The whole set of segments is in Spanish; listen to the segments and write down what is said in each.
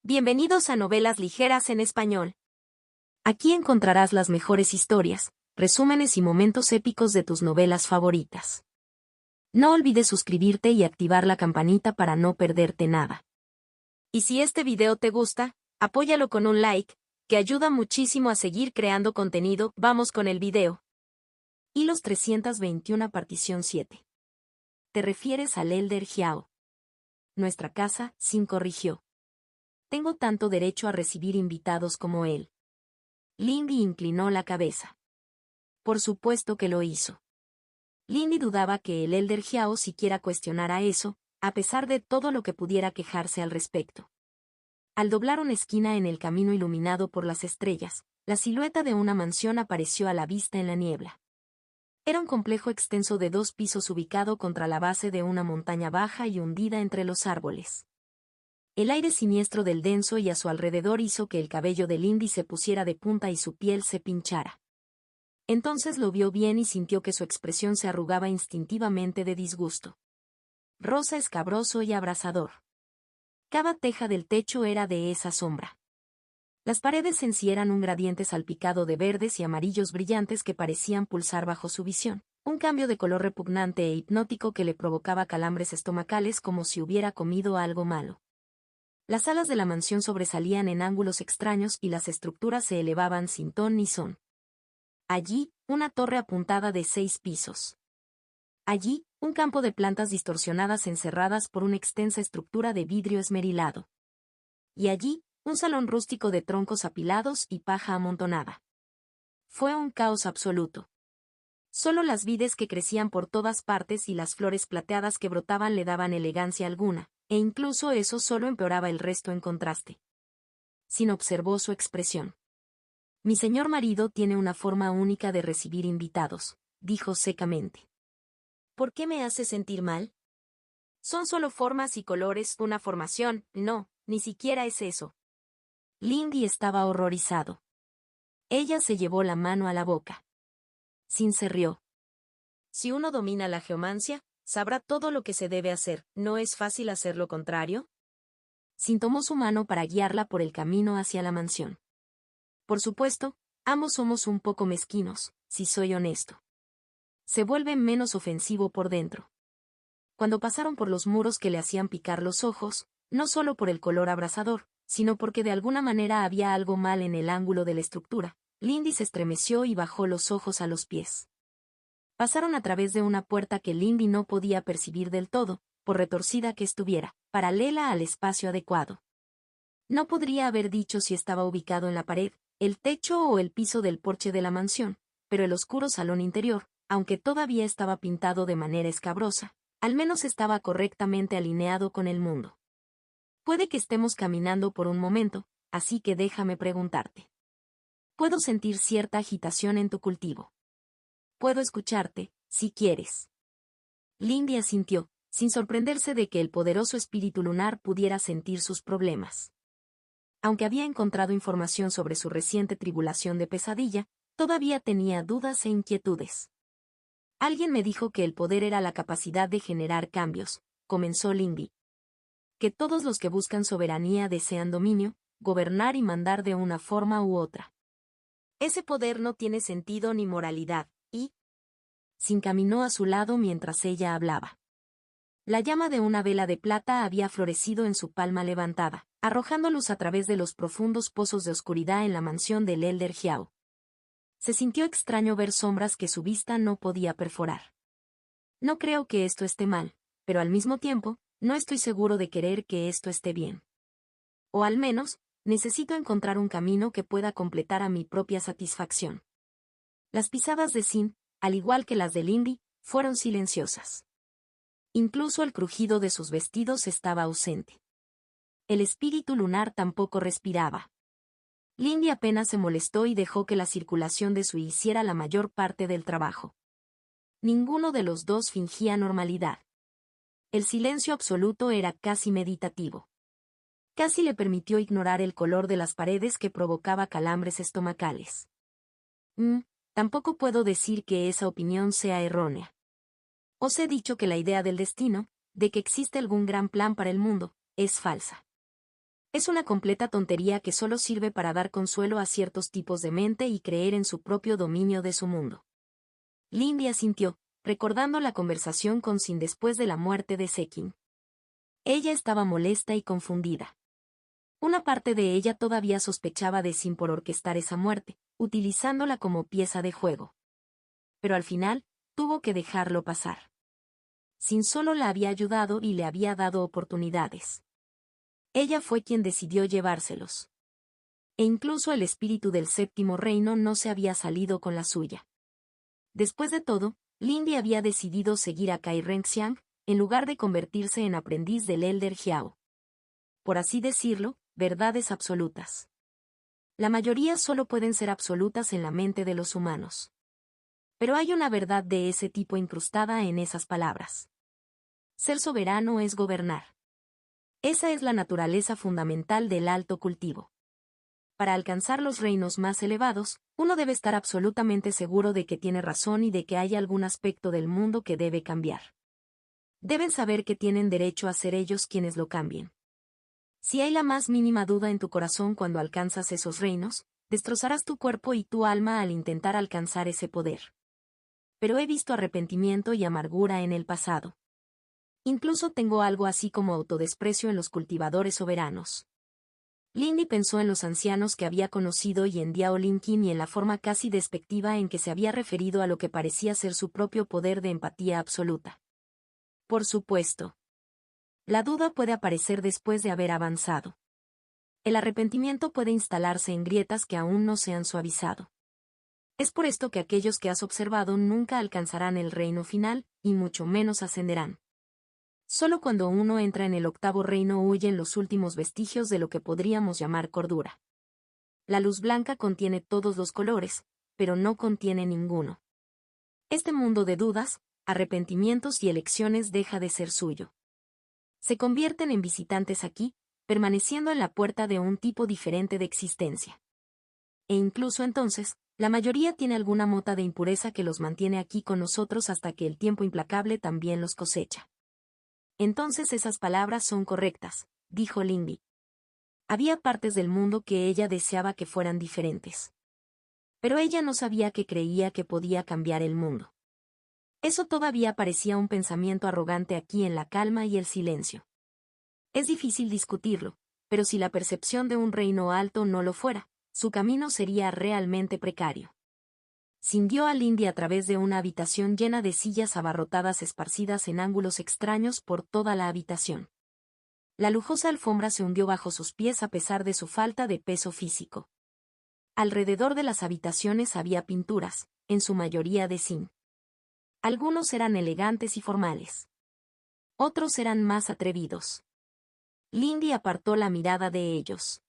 Bienvenidos a Novelas Ligeras en Español. Aquí encontrarás las mejores historias, resúmenes y momentos épicos de tus novelas favoritas. No olvides suscribirte y activar la campanita para no perderte nada. Y si este video te gusta, apóyalo con un like, que ayuda muchísimo a seguir creando contenido. Vamos con el video. Hilos 321 partición 7. ¿Te refieres al Elder Xiao? Nuestra casa, Sin corrigió. Tengo tanto derecho a recibir invitados como él. Lindy inclinó la cabeza. Por supuesto que lo hizo. Lindy dudaba que el Elder Xiao siquiera cuestionara eso, a pesar de todo lo que pudiera quejarse al respecto. Al doblar una esquina en el camino iluminado por las estrellas, la silueta de una mansión apareció a la vista en la niebla. Era un complejo extenso de 2 pisos ubicado contra la base de una montaña baja y hundida entre los árboles. El aire siniestro del denso y a su alrededor hizo que el cabello de Lindy se pusiera de punta y su piel se pinchara. Entonces lo vio bien y sintió que su expresión se arrugaba instintivamente de disgusto. Rosa escabroso y abrasador. Cada teja del techo era de esa sombra. Las paredes en sí eran un gradiente salpicado de verdes y amarillos brillantes que parecían pulsar bajo su visión, un cambio de color repugnante e hipnótico que le provocaba calambres estomacales como si hubiera comido algo malo. Las alas de la mansión sobresalían en ángulos extraños y las estructuras se elevaban sin ton ni son. Allí, una torre apuntada de 6 pisos. Allí, un campo de plantas distorsionadas encerradas por una extensa estructura de vidrio esmerilado. Y allí, un salón rústico de troncos apilados y paja amontonada. Fue un caos absoluto. Solo las vides que crecían por todas partes y las flores plateadas que brotaban le daban elegancia alguna, e incluso eso solo empeoraba el resto en contraste. Sin observó su expresión. Mi señor marido tiene una forma única de recibir invitados, dijo secamente. ¿Por qué me hace sentir mal? Son solo formas y colores, una formación, no, ni siquiera es eso. Lindy estaba horrorizado. Ella se llevó la mano a la boca. Sin se rió. Si uno domina la geomancia, sabrá todo lo que se debe hacer. ¿No es fácil hacer lo contrario? Sin tomó su mano para guiarla por el camino hacia la mansión. Por supuesto, ambos somos un poco mezquinos, si soy honesto. Se vuelve menos ofensivo por dentro. Cuando pasaron por los muros que le hacían picar los ojos, no solo por el color abrasador, sino porque de alguna manera había algo mal en el ángulo de la estructura, Lindy se estremeció y bajó los ojos a los pies. Pasaron a través de una puerta que Lindy no podía percibir del todo, por retorcida que estuviera, paralela al espacio adecuado. No podría haber dicho si estaba ubicado en la pared, el techo o el piso del porche de la mansión, pero el oscuro salón interior, aunque todavía estaba pintado de manera escabrosa, al menos estaba correctamente alineado con el mundo. Puede que estemos caminando por un momento, así que déjame preguntarte. Puedo sentir cierta agitación en tu cultivo. Puedo escucharte, si quieres. Lindy asintió, sin sorprenderse de que el poderoso espíritu lunar pudiera sentir sus problemas. Aunque había encontrado información sobre su reciente tribulación de pesadilla, todavía tenía dudas e inquietudes. Alguien me dijo que el poder era la capacidad de generar cambios, comenzó Lindy. Que todos los que buscan soberanía desean dominio, gobernar y mandar de una forma u otra. Ese poder no tiene sentido ni moralidad, y... Se encaminó a su lado mientras ella hablaba. La llama de una vela de plata había florecido en su palma levantada, arrojando luz a través de los profundos pozos de oscuridad en la mansión del Elder Xiao. Se sintió extraño ver sombras que su vista no podía perforar. No creo que esto esté mal, pero al mismo tiempo, no estoy seguro de querer que esto esté bien. O al menos, necesito encontrar un camino que pueda completar a mi propia satisfacción. Las pisadas de Sin, al igual que las de Lindy, fueron silenciosas. Incluso el crujido de sus vestidos estaba ausente. El espíritu lunar tampoco respiraba. Lindy apenas se molestó y dejó que la circulación de su hiciera la mayor parte del trabajo. Ninguno de los dos fingía normalidad. El silencio absoluto era casi meditativo. Casi le permitió ignorar el color de las paredes que provocaba calambres estomacales. Tampoco puedo decir que esa opinión sea errónea. Os he dicho que la idea del destino, de que existe algún gran plan para el mundo, es falsa. Es una completa tontería que solo sirve para dar consuelo a ciertos tipos de mente y creer en su propio dominio de su mundo. Lindy asintió, recordando la conversación con Sin después de la muerte de Sekin. Ella estaba molesta y confundida. Una parte de ella todavía sospechaba de Sin por orquestar esa muerte, utilizándola como pieza de juego. Pero al final, tuvo que dejarlo pasar. Sin solo la había ayudado y le había dado oportunidades. Ella fue quien decidió llevárselos. E incluso el espíritu del séptimo reino no se había salido con la suya. Después de todo, Lindy había decidido seguir a Kai Renxiang, en lugar de convertirse en aprendiz del Elder Jiao. Por así decirlo, verdades absolutas. La mayoría solo pueden ser absolutas en la mente de los humanos. Pero hay una verdad de ese tipo incrustada en esas palabras. Ser soberano es gobernar. Esa es la naturaleza fundamental del alto cultivo. Para alcanzar los reinos más elevados, uno debe estar absolutamente seguro de que tiene razón y de que hay algún aspecto del mundo que debe cambiar. Deben saber que tienen derecho a ser ellos quienes lo cambien. Si hay la más mínima duda en tu corazón cuando alcanzas esos reinos, destrozarás tu cuerpo y tu alma al intentar alcanzar ese poder. Pero he visto arrepentimiento y amargura en el pasado. Incluso tengo algo así como autodesprecio en los cultivadores soberanos. Lindy pensó en los ancianos que había conocido y en Diao Linkin y en la forma casi despectiva en que se había referido a lo que parecía ser su propio poder de empatía absoluta. Por supuesto. La duda puede aparecer después de haber avanzado. El arrepentimiento puede instalarse en grietas que aún no se han suavizado. Es por esto que aquellos que has observado nunca alcanzarán el reino final, y mucho menos ascenderán. Solo cuando uno entra en el octavo reino huyen los últimos vestigios de lo que podríamos llamar cordura. La luz blanca contiene todos los colores, pero no contiene ninguno. Este mundo de dudas, arrepentimientos y elecciones deja de ser suyo. Se convierten en visitantes aquí, permaneciendo en la puerta de un tipo diferente de existencia. E incluso entonces, la mayoría tiene alguna mota de impureza que los mantiene aquí con nosotros hasta que el tiempo implacable también los cosecha. Entonces esas palabras son correctas, dijo Lindy. Había partes del mundo que ella deseaba que fueran diferentes. Pero ella no sabía que creía que podía cambiar el mundo. Eso todavía parecía un pensamiento arrogante aquí en la calma y el silencio. Es difícil discutirlo, pero si la percepción de un reino alto no lo fuera, su camino sería realmente precario. Sintió a Lindy a través de una habitación llena de sillas abarrotadas esparcidas en ángulos extraños por toda la habitación. La lujosa alfombra se hundió bajo sus pies a pesar de su falta de peso físico. Alrededor de las habitaciones había pinturas, en su mayoría de zinc. Algunos eran elegantes y formales. Otros eran más atrevidos. Lindy apartó la mirada de ellos.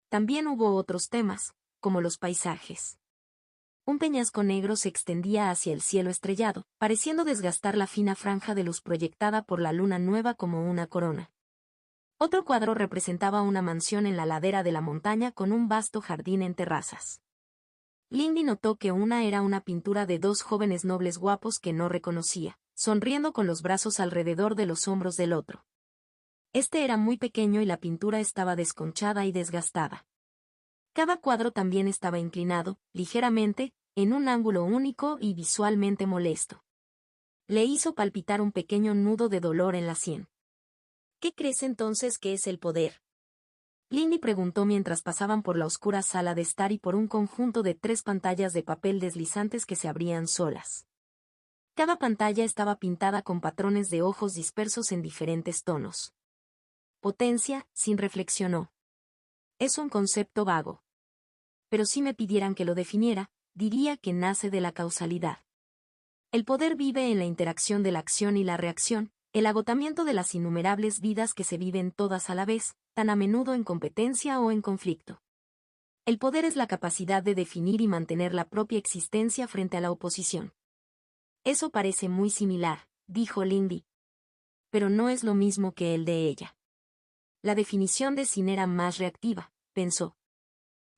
También hubo otros temas, como los paisajes. Un peñasco negro se extendía hacia el cielo estrellado, pareciendo desgastar la fina franja de luz proyectada por la luna nueva como una corona. Otro cuadro representaba una mansión en la ladera de la montaña con un vasto jardín en terrazas. Lindy notó que una era una pintura de dos jóvenes nobles guapos que no reconocía, sonriendo con los brazos alrededor de los hombros del otro. Este era muy pequeño y la pintura estaba desconchada y desgastada. Cada cuadro también estaba inclinado, ligeramente, en un ángulo único y visualmente molesto. Le hizo palpitar un pequeño nudo de dolor en la sien. ¿Qué crees entonces que es el poder? Lindy preguntó mientras pasaban por la oscura sala de estar y por un conjunto de 3 pantallas de papel deslizantes que se abrían solas. Cada pantalla estaba pintada con patrones de ojos dispersos en diferentes tonos. Potencia, Sin reflexionó. Es un concepto vago. Pero si me pidieran que lo definiera, diría que nace de la causalidad. El poder vive en la interacción de la acción y la reacción, el agotamiento de las innumerables vidas que se viven todas a la vez, tan a menudo en competencia o en conflicto. El poder es la capacidad de definir y mantener la propia existencia frente a la oposición. Eso parece muy similar, dijo Lindy. Pero no es lo mismo que el de ella. La definición de Sin era más reactiva, pensó.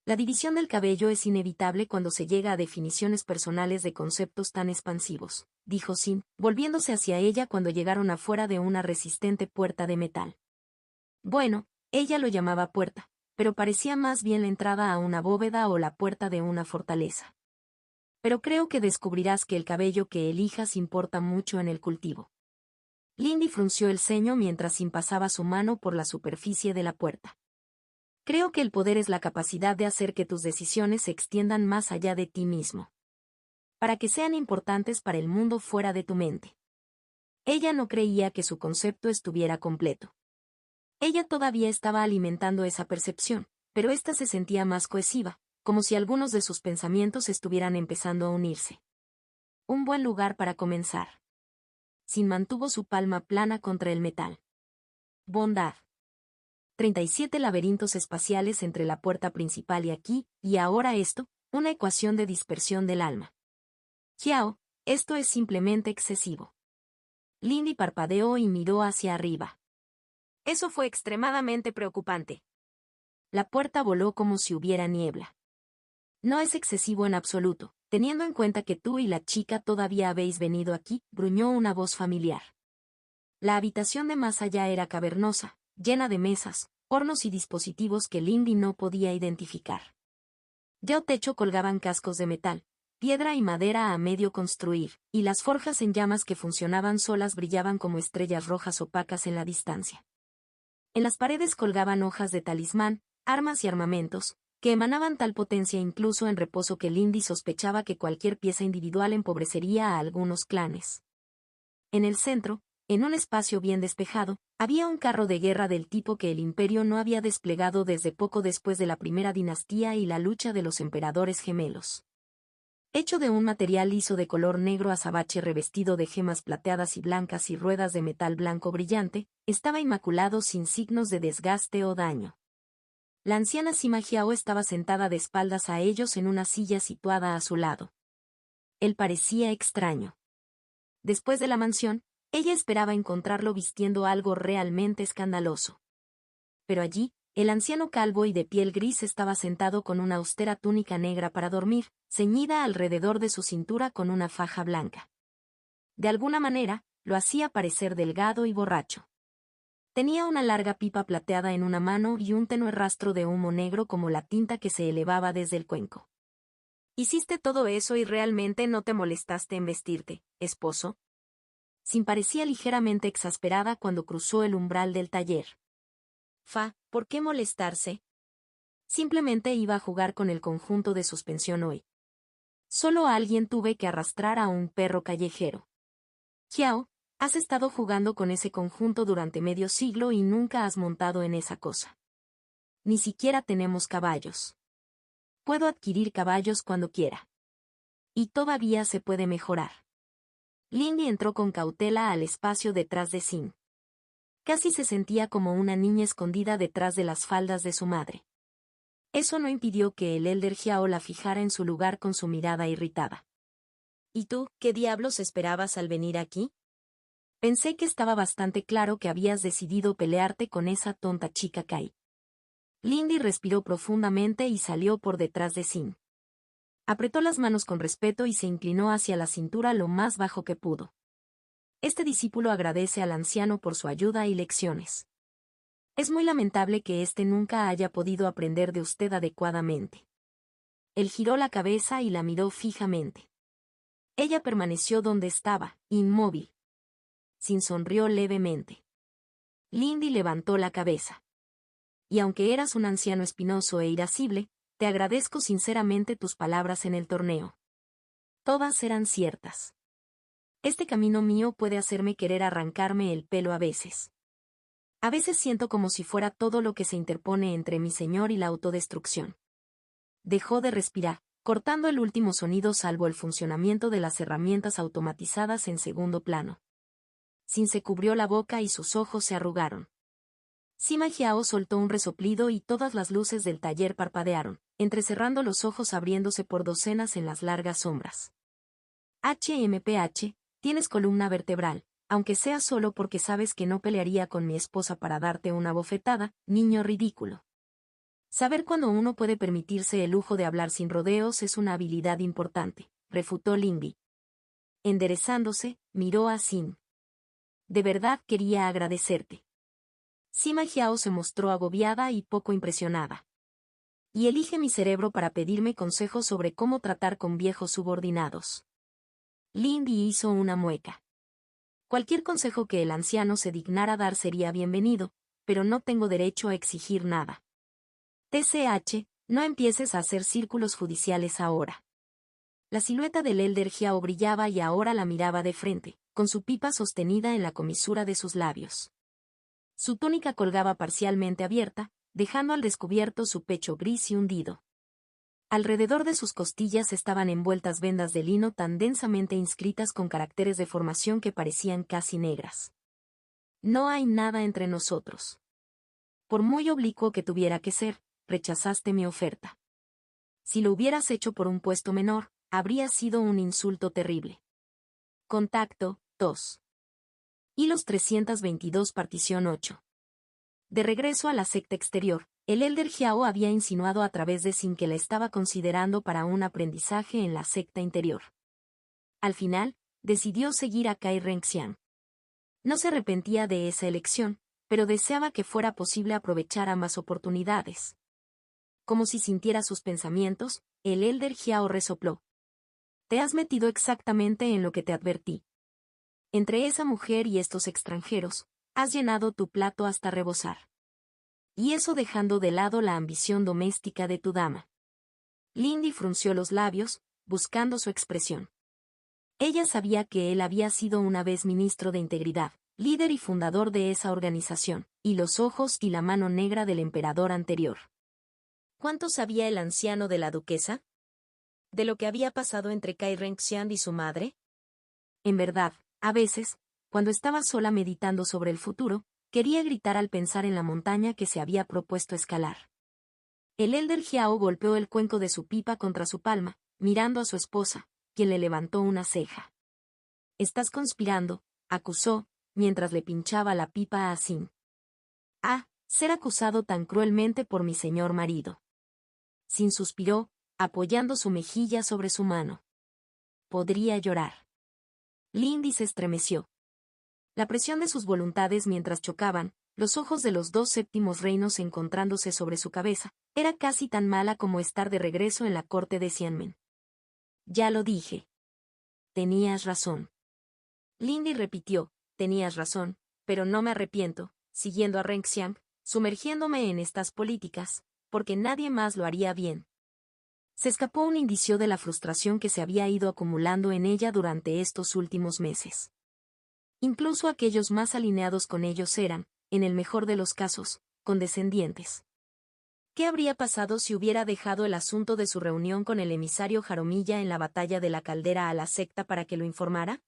La división del cabello es inevitable cuando se llega a definiciones personales de conceptos tan expansivos, dijo Sin, volviéndose hacia ella cuando llegaron afuera de una resistente puerta de metal. Bueno, Ella lo llamaba puerta, pero parecía más bien la entrada a una bóveda o la puerta de una fortaleza. Pero creo que descubrirás que el cabello que elijas importa mucho en el cultivo. Lindy frunció el ceño mientras pasaba su mano por la superficie de la puerta. Creo que el poder es la capacidad de hacer que tus decisiones se extiendan más allá de ti mismo. Para que sean importantes para el mundo fuera de tu mente. Ella no creía que su concepto estuviera completo. Ella todavía estaba alimentando esa percepción, pero ésta se sentía más cohesiva, como si algunos de sus pensamientos estuvieran empezando a unirse. Un buen lugar para comenzar. Sin mantuvo su palma plana contra el metal. Bondad. 37 laberintos espaciales entre la puerta principal y aquí, y ahora esto, una ecuación de dispersión del alma. Xiao, esto es simplemente excesivo. Lindy parpadeó y miró hacia arriba. Eso fue extremadamente preocupante. La puerta voló como si hubiera niebla. No es excesivo en absoluto, teniendo en cuenta que tú y la chica todavía habéis venido aquí, gruñó una voz familiar. La habitación de más allá era cavernosa, llena de mesas, hornos y dispositivos que Lindy no podía identificar. Del techo colgaban cascos de metal, piedra y madera a medio construir, y las forjas en llamas que funcionaban solas brillaban como estrellas rojas opacas en la distancia. En las paredes colgaban hojas de talismán, armas y armamentos, que emanaban tal potencia incluso en reposo que Lindy sospechaba que cualquier pieza individual empobrecería a algunos clanes. En el centro, en un espacio bien despejado, había un carro de guerra del tipo que el imperio no había desplegado desde poco después de la primera dinastía y la lucha de los emperadores gemelos. Hecho de un material liso de color negro azabache revestido de gemas plateadas y blancas y ruedas de metal blanco brillante, estaba inmaculado sin signos de desgaste o daño. La anciana Sima Jiao estaba sentada de espaldas a ellos en una silla situada a su lado. Él parecía extraño. Después de la mansión, ella esperaba encontrarlo vistiendo algo realmente escandaloso. Pero allí, el anciano calvo y de piel gris estaba sentado con una austera túnica negra para dormir, ceñida alrededor de su cintura con una faja blanca. De alguna manera, lo hacía parecer delgado y borracho. Tenía una larga pipa plateada en una mano y un tenue rastro de humo negro como la tinta que se elevaba desde el cuenco. ¿Hiciste todo eso y realmente no te molestaste en vestirte, esposo? Sin parecía ligeramente exasperada cuando cruzó el umbral del taller. ¿Por qué molestarse? Simplemente iba a jugar con el conjunto de suspensión hoy. Solo a alguien tuve que arrastrar a un perro callejero. Xiao, has estado jugando con ese conjunto durante medio siglo y nunca has montado en esa cosa. Ni siquiera tenemos caballos. Puedo adquirir caballos cuando quiera. Y todavía se puede mejorar. Lindy entró con cautela al espacio detrás de Sin. Casi se sentía como una niña escondida detrás de las faldas de su madre. Eso no impidió que el Elder Xiao la fijara en su lugar con su mirada irritada. ¿Y tú, qué diablos esperabas al venir aquí? Pensé que estaba bastante claro que habías decidido pelearte con esa tonta chica Kai. Lindy respiró profundamente y salió por detrás de Sin. Apretó las manos con respeto y se inclinó hacia la cintura lo más bajo que pudo. Este discípulo agradece al anciano por su ayuda y lecciones. Es muy lamentable que éste nunca haya podido aprender de usted adecuadamente. Él giró la cabeza y la miró fijamente. Ella permaneció donde estaba, inmóvil. Sin sonrió levemente. Lindy levantó la cabeza. Y aunque eras un anciano espinoso e irascible, te agradezco sinceramente tus palabras en el torneo. Todas eran ciertas. Este camino mío puede hacerme querer arrancarme el pelo a veces. A veces siento como si fuera todo lo que se interpone entre mi señor y la autodestrucción. Dejó de respirar, cortando el último sonido salvo el funcionamiento de las herramientas automatizadas en segundo plano. Sin se cubrió la boca y sus ojos se arrugaron. Sima Jiao soltó un resoplido y todas las luces del taller parpadearon, entrecerrando los ojos abriéndose por docenas en las largas sombras. HMPH, tienes columna vertebral, aunque sea solo porque sabes que no pelearía con mi esposa para darte una bofetada, niño ridículo. Saber cuándo uno puede permitirse el lujo de hablar sin rodeos es una habilidad importante, refutó Lindy. Enderezándose, miró a Sin. De verdad quería agradecerte. Sima Xiao se mostró agobiada y poco impresionada. Y elige mi cerebro para pedirme consejos sobre cómo tratar con viejos subordinados. Lindy hizo una mueca. Cualquier consejo que el anciano se dignara dar sería bienvenido, pero no tengo derecho a exigir nada. TCH, no empieces a hacer círculos judiciales ahora. La silueta del Elder Xiao brillaba y ahora la miraba de frente, con su pipa sostenida en la comisura de sus labios. Su túnica colgaba parcialmente abierta, dejando al descubierto su pecho gris y hundido. Alrededor de sus costillas estaban envueltas vendas de lino tan densamente inscritas con caracteres de formación que parecían casi negras. No hay nada entre nosotros. Por muy oblicuo que tuviera que ser, rechazaste mi oferta. Si lo hubieras hecho por un puesto menor, habría sido un insulto terrible. Contacto, 2. Hilos 322 partición 8. De regreso a la secta exterior, el Elder Xiao había insinuado a través de Sin que la estaba considerando para un aprendizaje en la secta interior. Al final, decidió seguir a Kai Renxian. No se arrepentía de esa elección, pero deseaba que fuera posible aprovechar ambas oportunidades. Como si sintiera sus pensamientos, el Elder Xiao resopló. Te has metido exactamente en lo que te advertí. Entre esa mujer y estos extranjeros, has llenado tu plato hasta rebosar. Y eso dejando de lado la ambición doméstica de tu dama. Lindy frunció los labios, buscando su expresión. Ella sabía que él había sido una vez ministro de Integridad, líder y fundador de esa organización, y los ojos y la mano negra del emperador anterior. ¿Cuánto sabía el anciano de la duquesa? ¿De lo que había pasado entre Kai Renxian y su madre? En verdad, a veces, cuando estaba sola meditando sobre el futuro, quería gritar al pensar en la montaña que se había propuesto escalar. El Elder Xiao golpeó el cuenco de su pipa contra su palma, mirando a su esposa, quien le levantó una ceja. «Estás conspirando», acusó, mientras le pinchaba la pipa a Sin. «Ah, ser acusado tan cruelmente por mi señor marido». Sin suspiró, apoyando su mejilla sobre su mano. Podría llorar. Lindy se estremeció. La presión de sus voluntades mientras chocaban, los ojos de los dos séptimos reinos encontrándose sobre su cabeza, era casi tan mala como estar de regreso en la corte de Xianmen. Ya lo dije. Tenías razón. Lindy repitió, tenías razón, pero no me arrepiento, siguiendo a Renxiang, sumergiéndome en estas políticas, porque nadie más lo haría bien. Se escapó un indicio de la frustración que se había ido acumulando en ella durante estos últimos meses. Incluso aquellos más alineados con ellos eran, en el mejor de los casos, condescendientes. ¿Qué habría pasado si hubiera dejado el asunto de su reunión con el emisario Jaromilla en la batalla de la caldera a la secta para que lo informara?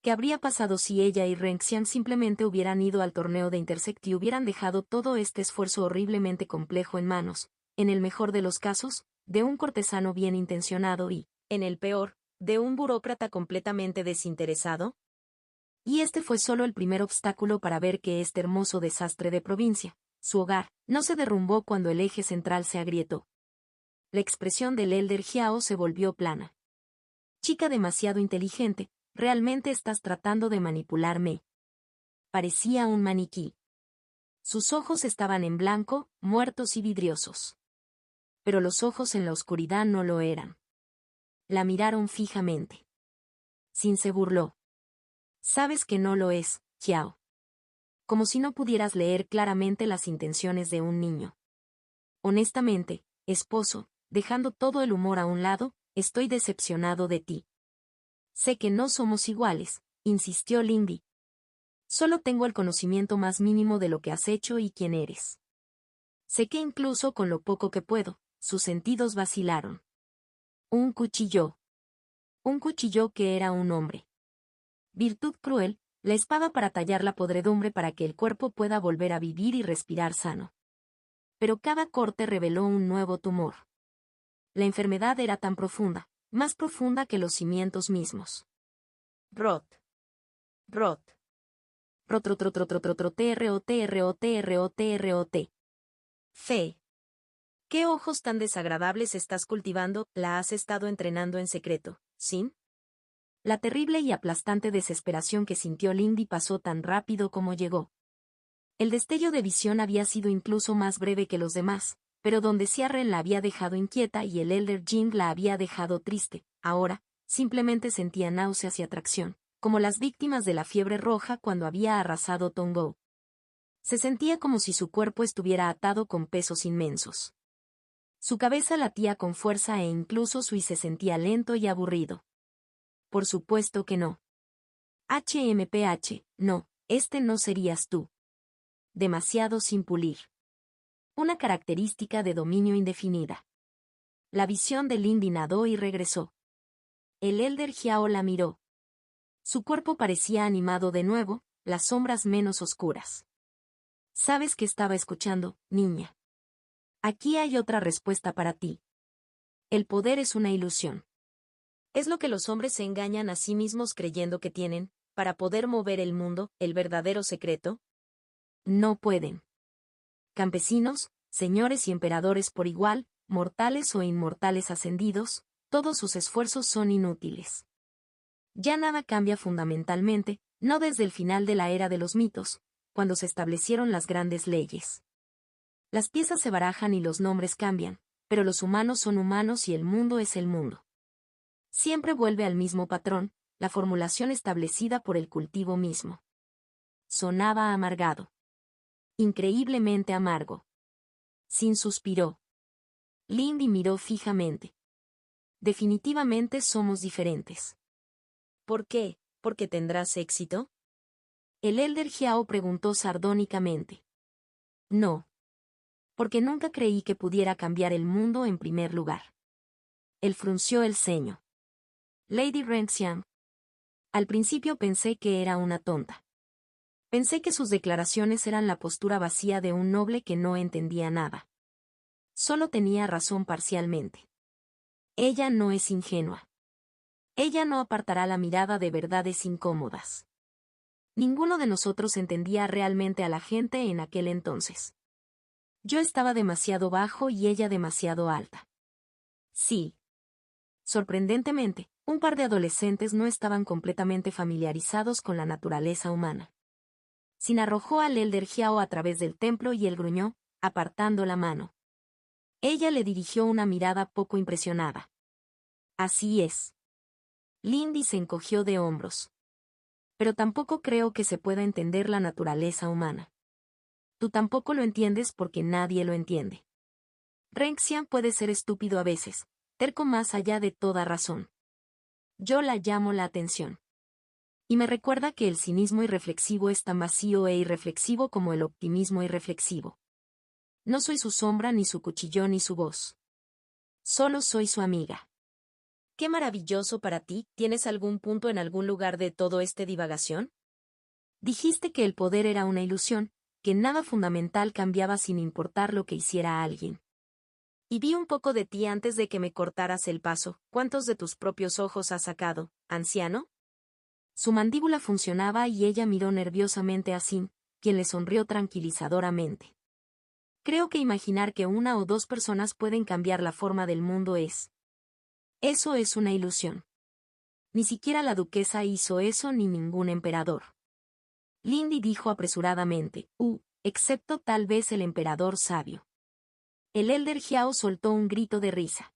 ¿Qué habría pasado si ella y Renxian simplemente hubieran ido al torneo de Intersect y hubieran dejado todo este esfuerzo horriblemente complejo en manos, en el mejor de los casos, de un cortesano bien intencionado y, en el peor, de un burócrata completamente desinteresado? Y este fue solo el primer obstáculo para ver que este hermoso desastre de provincia, su hogar, no se derrumbó cuando el eje central se agrietó. La expresión del Elder Xiao se volvió plana. Chica demasiado inteligente, realmente estás tratando de manipularme. Parecía un maniquí. Sus ojos estaban en blanco, muertos y vidriosos. Pero los ojos en la oscuridad no lo eran. La miraron fijamente. Sin se burló. Sabes que no lo es, Xiao. Como si no pudieras leer claramente las intenciones de un niño. Honestamente, esposo, dejando todo el humor a un lado, estoy decepcionado de ti. Sé que no somos iguales, insistió Lindy. Solo tengo el conocimiento más mínimo de lo que has hecho y quién eres. Sé que incluso con lo poco que puedo, sus sentidos vacilaron. Un cuchillo. Un cuchillo que era un hombre. Virtud cruel, la espada para tallar la podredumbre para que el cuerpo pueda volver a vivir y respirar sano. Pero cada corte reveló un nuevo tumor. La enfermedad era tan profunda, más profunda que los cimientos mismos. Rot. Rot. Rotrotrotrotrotrotrot. Fe. ¿Qué ojos tan desagradables estás cultivando? ¿La has estado entrenando en secreto, Sin? La terrible y aplastante desesperación que sintió Lindy pasó tan rápido como llegó. El destello de visión había sido incluso más breve que los demás, pero donde Ciarren la había dejado inquieta y el Elder Jing la había dejado triste, ahora, simplemente sentía náuseas y atracción, como las víctimas de la fiebre roja cuando había arrasado Tongo. Se sentía como si su cuerpo estuviera atado con pesos inmensos. Su cabeza latía con fuerza e incluso Sui se sentía lento y aburrido. Por supuesto que no. HMPH, no, este no serías tú. Demasiado sin pulir. Una característica de dominio indefinida. La visión de Lindy nadó y regresó. El Elder Jiao la miró. Su cuerpo parecía animado de nuevo, las sombras menos oscuras. ¿Sabes qué estaba escuchando, niña? Aquí hay otra respuesta para ti. El poder es una ilusión. Es lo que los hombres se engañan a sí mismos creyendo que tienen, para poder mover el mundo, el verdadero secreto. No pueden. Campesinos, señores y emperadores por igual, mortales o inmortales ascendidos, todos sus esfuerzos son inútiles. Ya nada cambia fundamentalmente, no desde el final de la era de los mitos, cuando se establecieron las grandes leyes. Las piezas se barajan y los nombres cambian, pero los humanos son humanos y el mundo es el mundo. Siempre vuelve al mismo patrón, la formulación establecida por el cultivo mismo. Sonaba amargado. Increíblemente amargo. Sin suspiró. Lindy miró fijamente. Definitivamente somos diferentes. ¿Por qué? ¿Porque tendrás éxito? El Elder Jiao preguntó sardónicamente. No. Porque nunca creí que pudiera cambiar el mundo en primer lugar. Él frunció el ceño. Lady Renxian. Al principio pensé que era una tonta. Pensé que sus declaraciones eran la postura vacía de un noble que no entendía nada. Solo tenía razón parcialmente. Ella no es ingenua. Ella no apartará la mirada de verdades incómodas. Ninguno de nosotros entendía realmente a la gente en aquel entonces. Yo estaba demasiado bajo y ella demasiado alta. Sí. Sorprendentemente, un par de adolescentes no estaban completamente familiarizados con la naturaleza humana. Sin arrojó al Elder Jiao a través del templo y él gruñó, apartando la mano. Ella le dirigió una mirada poco impresionada. Así es. Lindy se encogió de hombros. Pero tampoco creo que se pueda entender la naturaleza humana. Tú tampoco lo entiendes porque nadie lo entiende. Renxian puede ser estúpido a veces, terco más allá de toda razón. Yo la llamo la atención. Y me recuerda que el cinismo irreflexivo es tan vacío e irreflexivo como el optimismo irreflexivo. No soy su sombra ni su cuchillón ni su voz. Solo soy su amiga. Qué maravilloso para ti, ¿tienes algún punto en algún lugar de todo este divagación? Dijiste que el poder era una ilusión, que nada fundamental cambiaba sin importar lo que hiciera alguien. Y vi un poco de ti antes de que me cortaras el paso. ¿Cuántos de tus propios ojos has sacado, anciano? Su mandíbula funcionaba y ella miró nerviosamente a Sim, quien le sonrió tranquilizadoramente. Creo que imaginar que una o dos personas pueden cambiar la forma del mundo es. Eso es una ilusión. Ni siquiera la duquesa hizo eso ni ningún emperador. Lindy dijo apresuradamente, excepto tal vez el emperador sabio. El Elder Jiao soltó un grito de risa.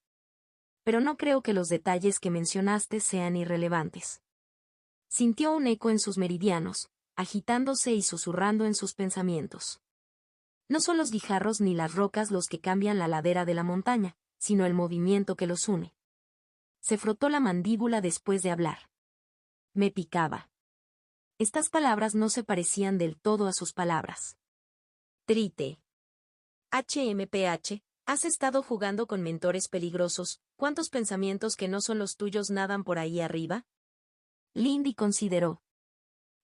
Pero no creo que los detalles que mencionaste sean irrelevantes. Sintió un eco en sus meridianos, agitándose y susurrando en sus pensamientos. No son los guijarros ni las rocas los que cambian la ladera de la montaña, sino el movimiento que los une. Se frotó la mandíbula después de hablar. Me picaba. Estas palabras no se parecían del todo a sus palabras. Trite. HMPH, has estado jugando con mentores peligrosos, ¿cuántos pensamientos que no son los tuyos nadan por ahí arriba? Lindy consideró.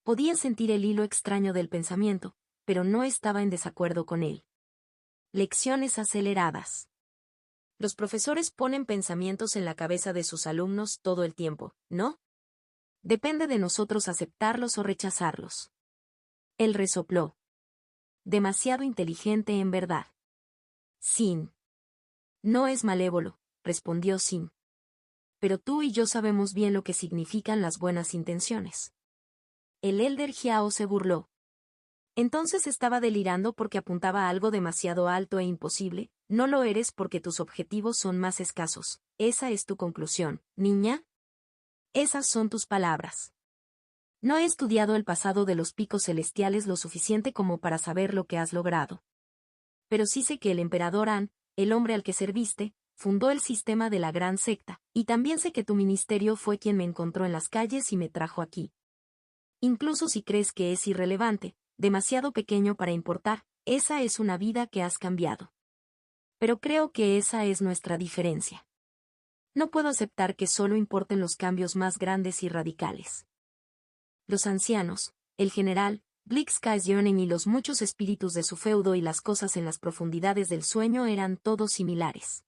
Podía sentir el hilo extraño del pensamiento, pero no estaba en desacuerdo con él. Lecciones aceleradas. Los profesores ponen pensamientos en la cabeza de sus alumnos todo el tiempo, ¿no? Depende de nosotros aceptarlos o rechazarlos. Él resopló. Demasiado inteligente en verdad. Sin. No es malévolo, respondió Sim. Pero tú y yo sabemos bien lo que significan las buenas intenciones. El Elder Jiao se burló. Entonces estaba delirando porque apuntaba a algo demasiado alto e imposible. No lo eres porque tus objetivos son más escasos. Esa es tu conclusión, niña. Esas son tus palabras. No he estudiado el pasado de los picos celestiales lo suficiente como para saber lo que has logrado. Pero sí sé que el emperador An, el hombre al que serviste, fundó el sistema de la gran secta, y también sé que tu ministerio fue quien me encontró en las calles y me trajo aquí. Incluso si crees que es irrelevante, demasiado pequeño para importar, esa es una vida que has cambiado. Pero creo que esa es nuestra diferencia. No puedo aceptar que solo importen los cambios más grandes y radicales. Los ancianos, el general, Blix-Kaisionen y los muchos espíritus de su feudo y las cosas en las profundidades del sueño eran todos similares.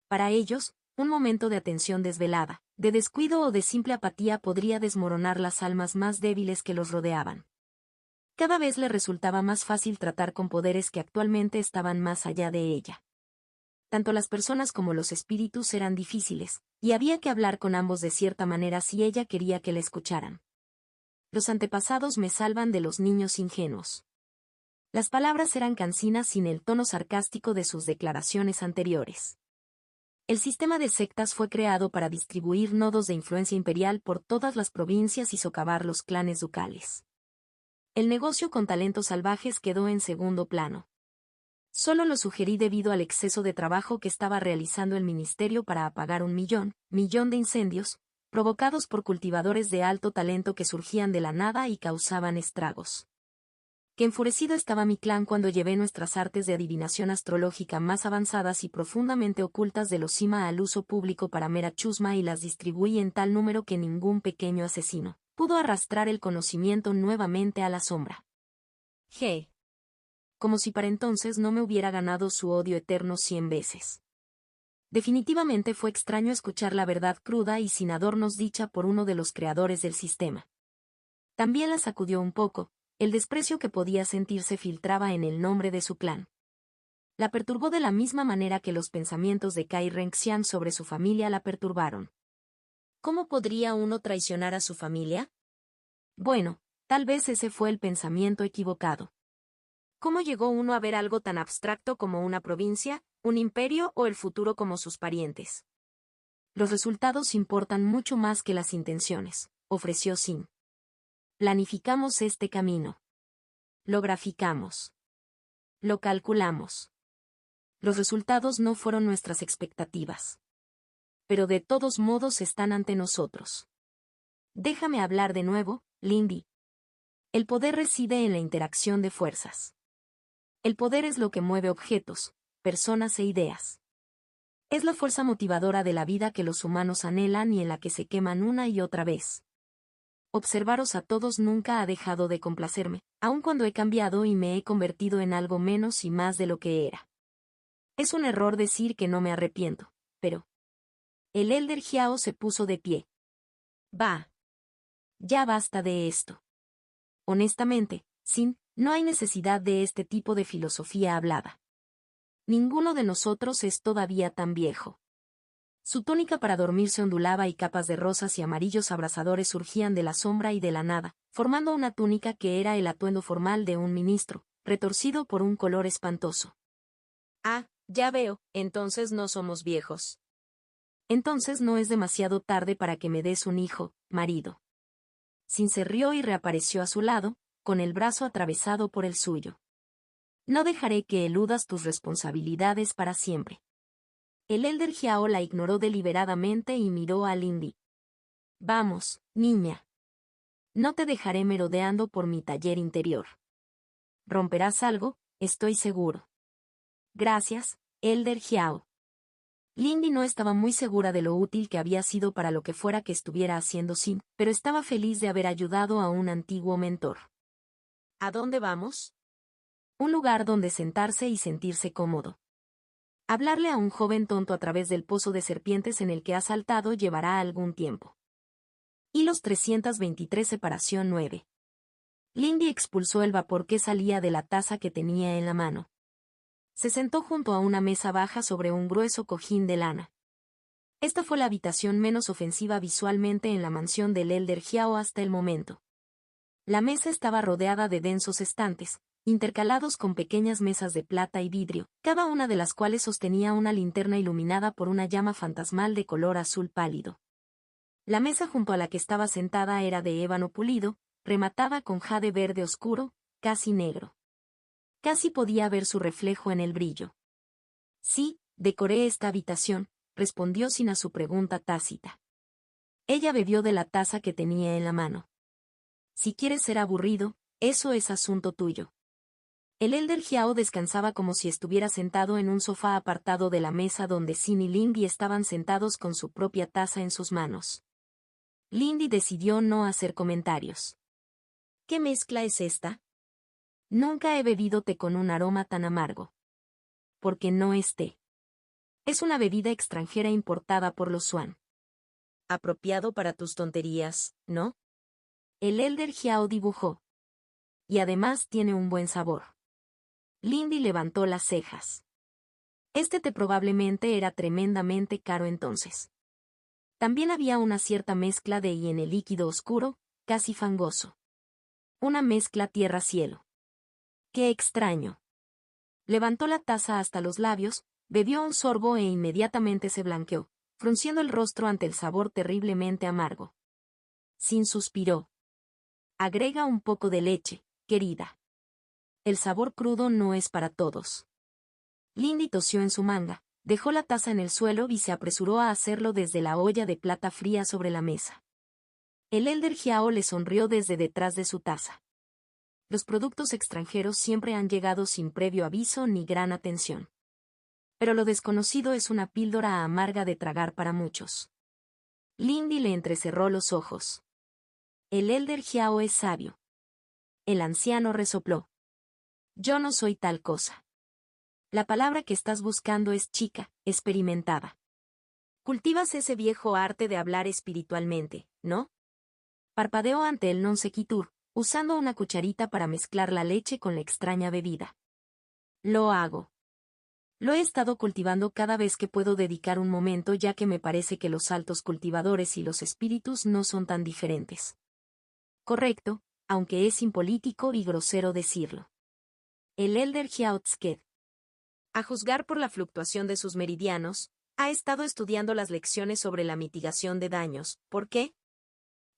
Para ellos, un momento de atención desvelada, de descuido o de simple apatía podría desmoronar las almas más débiles que los rodeaban. Cada vez le resultaba más fácil tratar con poderes que actualmente estaban más allá de ella. Tanto las personas como los espíritus eran difíciles, y había que hablar con ambos de cierta manera si ella quería que le escucharan. Los antepasados me salvan de los niños ingenuos. Las palabras eran cansinas sin el tono sarcástico de sus declaraciones anteriores. El sistema de sectas fue creado para distribuir nodos de influencia imperial por todas las provincias y socavar los clanes ducales. El negocio con talentos salvajes quedó en segundo plano. Solo lo sugerí debido al exceso de trabajo que estaba realizando el ministerio para apagar un millón de incendios, provocados por cultivadores de alto talento que surgían de la nada y causaban estragos. Qué enfurecido estaba mi clan cuando llevé nuestras artes de adivinación astrológica más avanzadas y profundamente ocultas de los Sima al uso público para mera chusma y las distribuí en tal número que ningún pequeño asesino pudo arrastrar el conocimiento nuevamente a la sombra. G. Como si para entonces no me hubiera ganado su odio eterno 100 veces. Definitivamente fue extraño escuchar la verdad cruda y sin adornos dicha por uno de los creadores del sistema. También la sacudió un poco, el desprecio que podía sentir se filtraba en el nombre de su clan. La perturbó de la misma manera que los pensamientos de Kai Renxian sobre su familia la perturbaron. ¿Cómo podría uno traicionar a su familia? Bueno, tal vez ese fue el pensamiento equivocado. ¿Cómo llegó uno a ver algo tan abstracto como una provincia, un imperio o el futuro como sus parientes? Los resultados importan mucho más que las intenciones, ofreció Sin. Planificamos este camino. Lo graficamos. Lo calculamos. Los resultados no fueron nuestras expectativas. Pero de todos modos están ante nosotros. Déjame hablar de nuevo, Lindy. El poder reside en la interacción de fuerzas. El poder es lo que mueve objetos, personas e ideas. Es la fuerza motivadora de la vida que los humanos anhelan y en la que se queman una y otra vez. Observaros a todos nunca ha dejado de complacerme, aun cuando he cambiado y me he convertido en algo menos y más de lo que era. Es un error decir que no me arrepiento, pero... El Elder Jiao se puso de pie. Va. Ya basta de esto. Honestamente, Sin, no hay necesidad de este tipo de filosofía hablada. Ninguno de nosotros es todavía tan viejo. Su túnica para dormir se ondulaba y capas de rosas y amarillos abrasadores surgían de la sombra y de la nada, formando una túnica que era el atuendo formal de un ministro, retorcido por un color espantoso. Ah, ya veo, entonces no somos viejos. Entonces no es demasiado tarde para que me des un hijo, marido. Sin se rió y reapareció a su lado, con el brazo atravesado por el suyo. No dejaré que eludas tus responsabilidades para siempre. El Elder Jiao la ignoró deliberadamente y miró a Lindy. Vamos, niña. No te dejaré merodeando por mi taller interior. Romperás algo, estoy seguro. Gracias, Elder Jiao. Lindy no estaba muy segura de lo útil que había sido para lo que fuera que estuviera haciendo Sin, pero estaba feliz de haber ayudado a un antiguo mentor. ¿A dónde vamos? Un lugar donde sentarse y sentirse cómodo. Hablarle a un joven tonto a través del pozo de serpientes en el que ha saltado llevará algún tiempo. Hilos 323 separación 9. Lindy expulsó el vapor que salía de la taza que tenía en la mano. Se sentó junto a una mesa baja sobre un grueso cojín de lana. Esta fue la habitación menos ofensiva visualmente en la mansión del Elder Jiao hasta el momento. La mesa estaba rodeada de densos estantes, intercalados con pequeñas mesas de plata y vidrio, cada una de las cuales sostenía una linterna iluminada por una llama fantasmal de color azul pálido. La mesa junto a la que estaba sentada era de ébano pulido, rematada con jade verde oscuro, casi negro. Casi podía ver su reflejo en el brillo. Sí, decoré esta habitación, respondió Sin a su pregunta tácita. Ella bebió de la taza que tenía en la mano. Si quieres ser aburrido, eso es asunto tuyo. El Elder Jiao descansaba como si estuviera sentado en un sofá apartado de la mesa donde Sin y Lindy estaban sentados con su propia taza en sus manos. Lindy decidió no hacer comentarios. ¿Qué mezcla es esta? Nunca he bebido té con un aroma tan amargo. Porque no es té. Es una bebida extranjera importada por los Swan. Apropiado para tus tonterías, ¿no? El Elder Jiao dibujó. Y además tiene un buen sabor. Lindy levantó las cejas. Este té probablemente era tremendamente caro entonces. También había una cierta mezcla de y en el líquido oscuro, casi fangoso. Una mezcla tierra-cielo. ¡Qué extraño! Levantó la taza hasta los labios, bebió un sorbo e inmediatamente se blanqueó, frunciendo el rostro ante el sabor terriblemente amargo. Sin suspiró. Agrega un poco de leche, querida. El sabor crudo no es para todos. Lindy tosió en su manga, dejó la taza en el suelo y se apresuró a hacerlo desde la olla de plata fría sobre la mesa. El Elder Jiao le sonrió desde detrás de su taza. Los productos extranjeros siempre han llegado sin previo aviso ni gran atención. Pero lo desconocido es una píldora amarga de tragar para muchos. Lindy le entrecerró los ojos. El Elder Jiao es sabio. El anciano resopló. Yo no soy tal cosa. La palabra que estás buscando es chica, experimentada. Cultivas ese viejo arte de hablar espiritualmente, ¿no? Parpadeó ante el non sequitur, usando una cucharita para mezclar la leche con la extraña bebida. Lo hago. Lo he estado cultivando cada vez que puedo dedicar un momento ya que me parece que los altos cultivadores y los espíritus no son tan diferentes. Correcto, aunque es impolítico y grosero decirlo. El Elder Jiao Tzked, a juzgar por la fluctuación de sus meridianos, ha estado estudiando las lecciones sobre la mitigación de daños. ¿Por qué?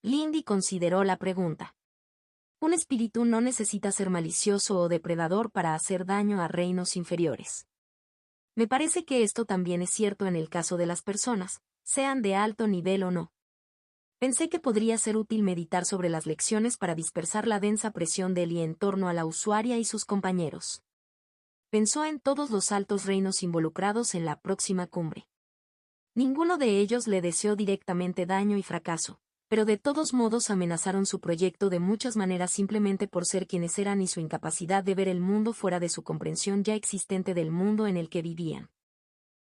Lindy consideró la pregunta. Un espíritu no necesita ser malicioso o depredador para hacer daño a reinos inferiores. Me parece que esto también es cierto en el caso de las personas, sean de alto nivel o no. Pensé que podría ser útil meditar sobre las lecciones para dispersar la densa presión de Eli en torno a la usuaria y sus compañeros. Pensó en todos los altos reinos involucrados en la próxima cumbre. Ninguno de ellos le deseó directamente daño y fracaso, pero de todos modos amenazaron su proyecto de muchas maneras simplemente por ser quienes eran y su incapacidad de ver el mundo fuera de su comprensión ya existente del mundo en el que vivían.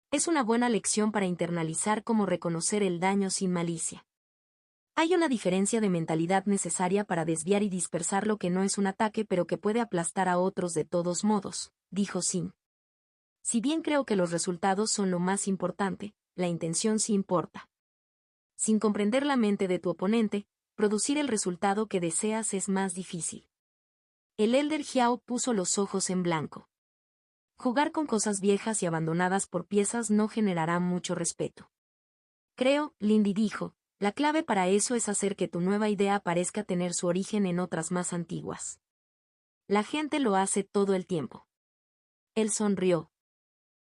Es una buena lección para internalizar cómo reconocer el daño sin malicia. Hay una diferencia de mentalidad necesaria para desviar y dispersar lo que no es un ataque pero que puede aplastar a otros de todos modos, dijo Sin. Si bien creo que los resultados son lo más importante, la intención sí importa. Sin comprender la mente de tu oponente, producir el resultado que deseas es más difícil. El Elder Jiao puso los ojos en blanco. Jugar con cosas viejas y abandonadas por piezas no generará mucho respeto. Creo, Lindy dijo, la clave para eso es hacer que tu nueva idea parezca tener su origen en otras más antiguas. La gente lo hace todo el tiempo. Él sonrió.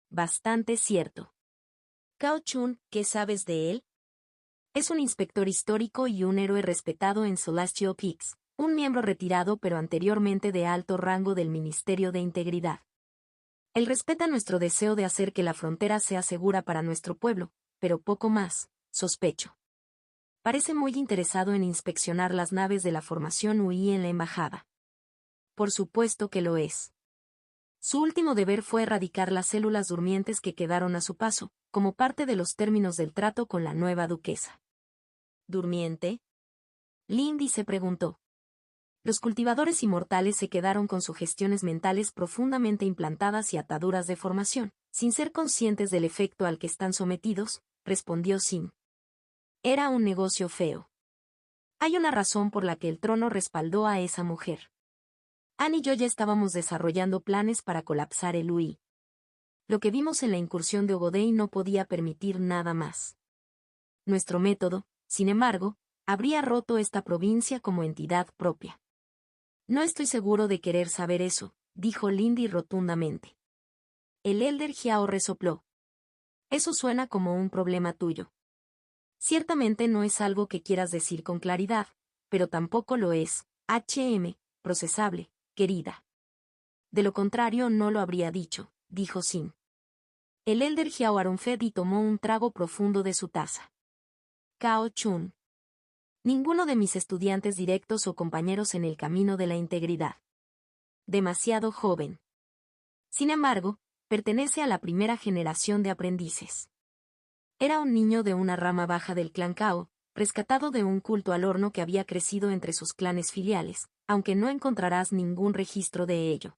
Bastante cierto. Cao Chun, ¿qué sabes de él? Es un inspector histórico y un héroe respetado en Celestial Peaks, un miembro retirado pero anteriormente de alto rango del Ministerio de Integridad. Él respeta nuestro deseo de hacer que la frontera sea segura para nuestro pueblo, pero poco más, sospecho. Parece muy interesado en inspeccionar las naves de la formación UI en la embajada. Por supuesto que lo es. Su último deber fue erradicar las células durmientes que quedaron a su paso, como parte de los términos del trato con la nueva duquesa. ¿Durmiente? Lindy se preguntó. Los cultivadores inmortales se quedaron con sugestiones mentales profundamente implantadas y ataduras de formación, sin ser conscientes del efecto al que están sometidos, respondió Sin. Era un negocio feo. Hay una razón por la que el trono respaldó a esa mujer. Anne y yo ya estábamos desarrollando planes para colapsar el UI. Lo que vimos en la incursión de Ogodei no podía permitir nada más. Nuestro método, sin embargo, habría roto esta provincia como entidad propia. No estoy seguro de querer saber eso, dijo Lindy rotundamente. El Elder Jiao resopló. Eso suena como un problema tuyo. Ciertamente no es algo que quieras decir con claridad, pero tampoco lo es, procesable, querida. De lo contrario no lo habría dicho, dijo Sin. El Elder Jiao Arunfed y tomó un trago profundo de su taza. Cao Chun. Ninguno de mis estudiantes directos o compañeros en el camino de la integridad. Demasiado joven. Sin embargo, pertenece a la primera generación de aprendices. Era un niño de una rama baja del clan Cao, rescatado de un culto al horno que había crecido entre sus clanes filiales, aunque no encontrarás ningún registro de ello.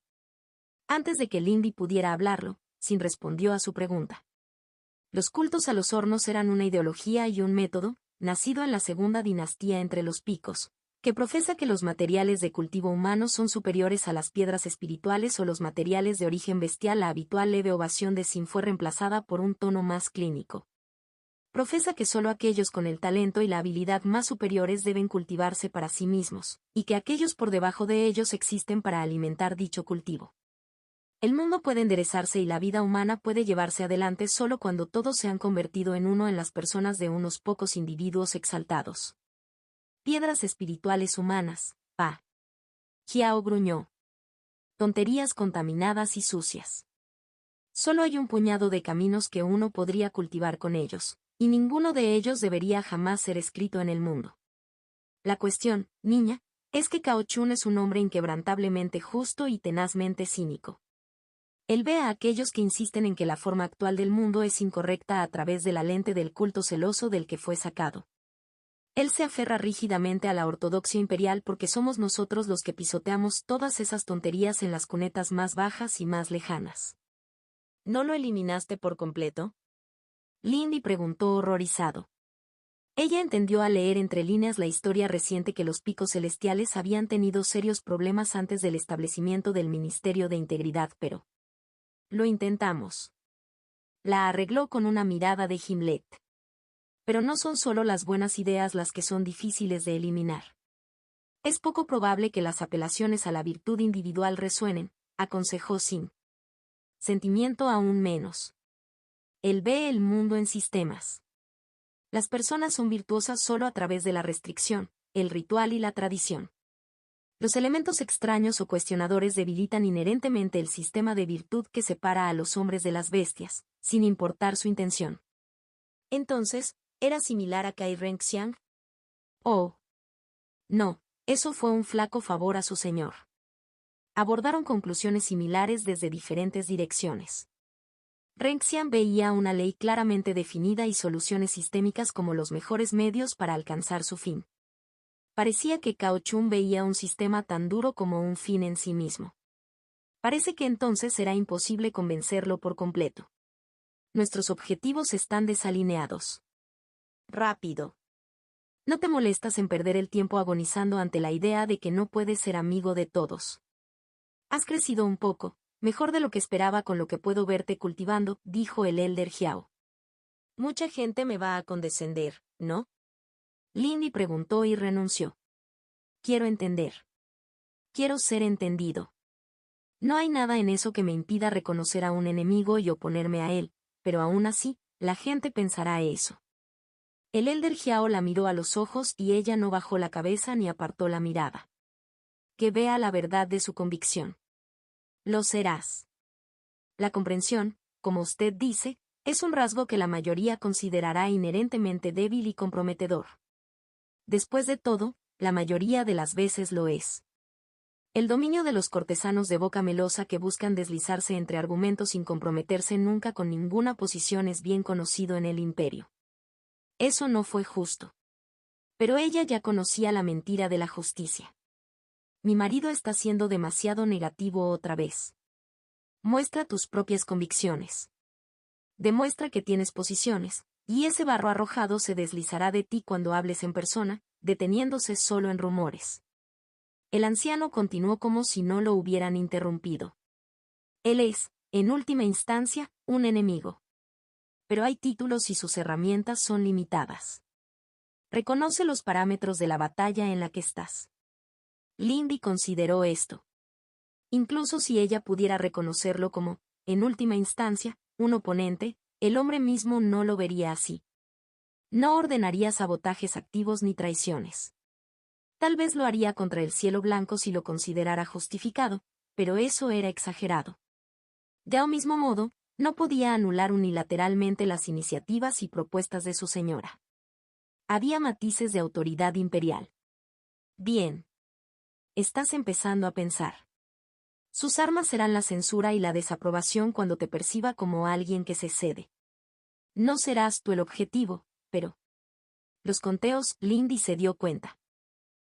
Antes de que Lindy pudiera hablarlo, Sin respondió a su pregunta. Los cultos a los hornos eran una ideología y un método, nacido en la segunda dinastía entre los picos, que profesa que los materiales de cultivo humano son superiores a las piedras espirituales o los materiales de origen bestial. La habitual leve ovación de Sin fue reemplazada por un tono más clínico. Profesa que solo aquellos con el talento y la habilidad más superiores deben cultivarse para sí mismos, y que aquellos por debajo de ellos existen para alimentar dicho cultivo. El mundo puede enderezarse y la vida humana puede llevarse adelante solo cuando todos se han convertido en uno en las personas de unos pocos individuos exaltados. Piedras espirituales humanas, pa. Jiao gruñó. Tonterías contaminadas y sucias. Solo hay un puñado de caminos que uno podría cultivar con ellos, y ninguno de ellos debería jamás ser escrito en el mundo. La cuestión, niña, es que Cao Chun es un hombre inquebrantablemente justo y tenazmente cínico. Él ve a aquellos que insisten en que la forma actual del mundo es incorrecta a través de la lente del culto celoso del que fue sacado. Él se aferra rígidamente a la ortodoxia imperial porque somos nosotros los que pisoteamos todas esas tonterías en las cunetas más bajas y más lejanas. ¿No lo eliminaste por completo? Lindy preguntó horrorizado. Ella entendió al leer entre líneas la historia reciente que los picos celestiales habían tenido serios problemas antes del establecimiento del Ministerio de Integridad, pero lo intentamos. La arregló con una mirada de Gimlet. Pero no son solo las buenas ideas las que son difíciles de eliminar. Es poco probable que las apelaciones a la virtud individual resuenen, aconsejó Sin. Sentimiento aún menos. Él ve el mundo en sistemas. Las personas son virtuosas solo a través de la restricción, el ritual y la tradición. Los elementos extraños o cuestionadores debilitan inherentemente el sistema de virtud que separa a los hombres de las bestias, sin importar su intención. Entonces, ¿era similar a Kai Renxiang? Oh. No, eso fue un flaco favor a su señor. Abordaron conclusiones similares desde diferentes direcciones. Renxiang veía una ley claramente definida y soluciones sistémicas como los mejores medios para alcanzar su fin. Parecía que Cao Chun veía un sistema tan duro como un fin en sí mismo. Parece que entonces será imposible convencerlo por completo. Nuestros objetivos están desalineados. Rápido. No te molestas en perder el tiempo agonizando ante la idea de que no puedes ser amigo de todos. Has crecido un poco, mejor de lo que esperaba con lo que puedo verte cultivando, dijo el Elder Jiao. Mucha gente me va a condescender, ¿no? Lindy preguntó y renunció. Quiero entender. Quiero ser entendido. No hay nada en eso que me impida reconocer a un enemigo y oponerme a él, pero aún así, la gente pensará eso. El Elder Jiao la miró a los ojos y ella no bajó la cabeza ni apartó la mirada. Que vea la verdad de su convicción. Lo serás. La comprensión, como usted dice, es un rasgo que la mayoría considerará inherentemente débil y comprometedor. Después de todo, la mayoría de las veces lo es. El dominio de los cortesanos de boca melosa que buscan deslizarse entre argumentos sin comprometerse nunca con ninguna posición es bien conocido en el imperio. Eso no fue justo. Pero ella ya conocía la mentira de la justicia. Mi marido está siendo demasiado negativo otra vez. Muestra tus propias convicciones. Demuestra que tienes posiciones, Y ese barro arrojado se deslizará de ti cuando hables en persona, deteniéndose solo en rumores. El anciano continuó como si no lo hubieran interrumpido. Él es, en última instancia, un enemigo. Pero hay títulos y sus herramientas son limitadas. Reconoce los parámetros de la batalla en la que estás. Lindy consideró esto. Incluso si ella pudiera reconocerlo como, en última instancia, un oponente, el hombre mismo no lo vería así. No ordenaría sabotajes activos ni traiciones. Tal vez lo haría contra el cielo blanco si lo considerara justificado, pero eso era exagerado. De un mismo modo, no podía anular unilateralmente las iniciativas y propuestas de su señora. Había matices de autoridad imperial. Bien. Estás empezando a pensar. Sus armas serán la censura y la desaprobación cuando te perciba como alguien que se cede. No serás tú el objetivo, pero... Los conteos, Lindy se dio cuenta.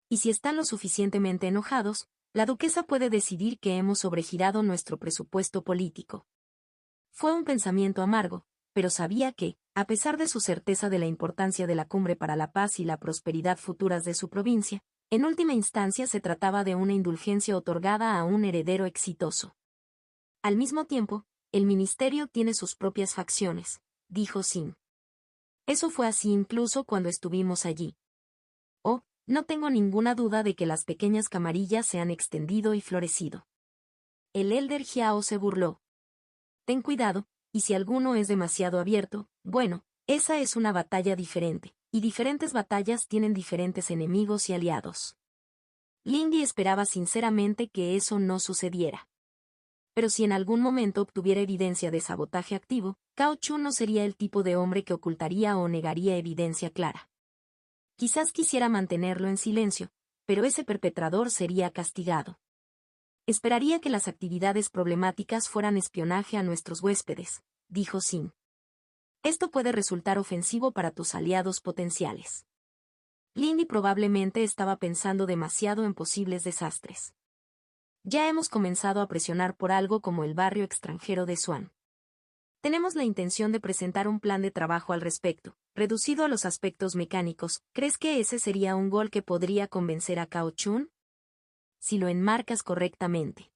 Y si están lo suficientemente enojados, la duquesa puede decidir que hemos sobregirado nuestro presupuesto político. Fue un pensamiento amargo, pero sabía que, a pesar de su certeza de la importancia de la cumbre para la paz y la prosperidad futuras de su provincia, en última instancia se trataba de una indulgencia otorgada a un heredero exitoso. Al mismo tiempo, el ministerio tiene sus propias facciones, dijo Sin. Eso fue así incluso cuando estuvimos allí. Oh, no tengo ninguna duda de que las pequeñas camarillas se han extendido y florecido. El elder Jiao se burló. Ten cuidado, y si alguno es demasiado abierto, bueno, esa es una batalla diferente, y diferentes batallas tienen diferentes enemigos y aliados. Lindy esperaba sinceramente que eso no sucediera. Pero si en algún momento obtuviera evidencia de sabotaje activo, Cao Chun no sería el tipo de hombre que ocultaría o negaría evidencia clara. Quizás quisiera mantenerlo en silencio, pero ese perpetrador sería castigado. Esperaría que las actividades problemáticas fueran espionaje a nuestros huéspedes, dijo Sin. Esto puede resultar ofensivo para tus aliados potenciales. Lindy probablemente estaba pensando demasiado en posibles desastres. Ya hemos comenzado a presionar por algo como el barrio extranjero de Swan. Tenemos la intención de presentar un plan de trabajo al respecto, reducido a los aspectos mecánicos. ¿Crees que ese sería un gol que podría convencer a Cao Chun? Si lo enmarcas correctamente.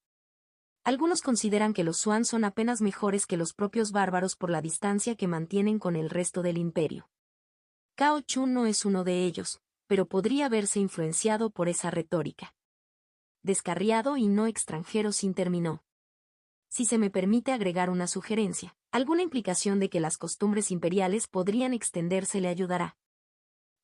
Algunos consideran que los Swan son apenas mejores que los propios bárbaros por la distancia que mantienen con el resto del imperio. Cao Chun no es uno de ellos, pero podría verse influenciado por esa retórica. Descarriado y no extranjero sin terminó. Si se me permite agregar una sugerencia, alguna implicación de que las costumbres imperiales podrían extenderse le ayudará.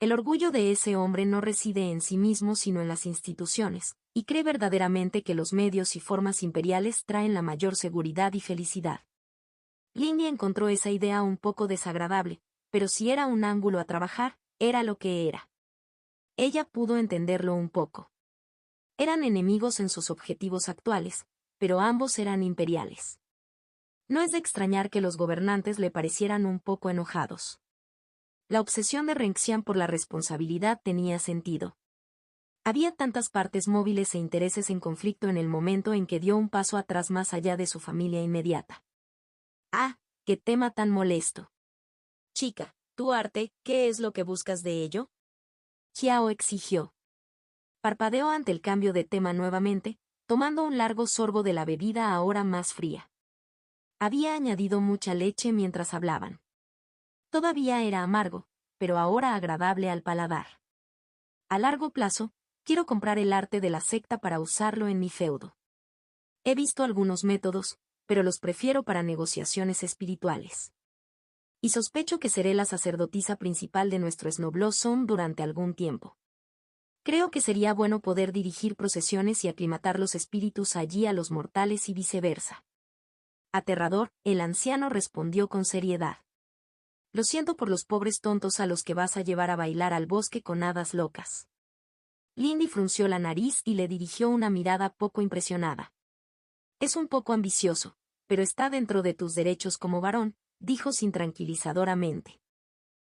El orgullo de ese hombre no reside en sí mismo sino en las instituciones, y cree verdaderamente que los medios y formas imperiales traen la mayor seguridad y felicidad. Lindy encontró esa idea un poco desagradable, pero si era un ángulo a trabajar, era lo que era. Ella pudo entenderlo un poco. Eran enemigos en sus objetivos actuales, pero ambos eran imperiales. No es de extrañar que los gobernantes le parecieran un poco enojados. La obsesión de Renxian por la responsabilidad tenía sentido. Había tantas partes móviles e intereses en conflicto en el momento en que dio un paso atrás más allá de su familia inmediata. ¡Ah, qué tema tan molesto! Chica, tu arte, ¿qué es lo que buscas de ello? Xiao exigió. Parpadeó ante el cambio de tema nuevamente, tomando un largo sorbo de la bebida ahora más fría. Había añadido mucha leche mientras hablaban. Todavía era amargo, pero ahora agradable al paladar. A largo plazo, quiero comprar el arte de la secta para usarlo en mi feudo. He visto algunos métodos, pero los prefiero para negociaciones espirituales. Y sospecho que seré la sacerdotisa principal de nuestro Snowblossom durante algún tiempo. Creo que sería bueno poder dirigir procesiones y aclimatar los espíritus allí a los mortales y viceversa. Aterrador, el anciano respondió con seriedad. Lo siento por los pobres tontos a los que vas a llevar a bailar al bosque con hadas locas. Lindy frunció la nariz y le dirigió una mirada poco impresionada. Es un poco ambicioso, pero está dentro de tus derechos como varón, dijo sin tranquilizadoramente.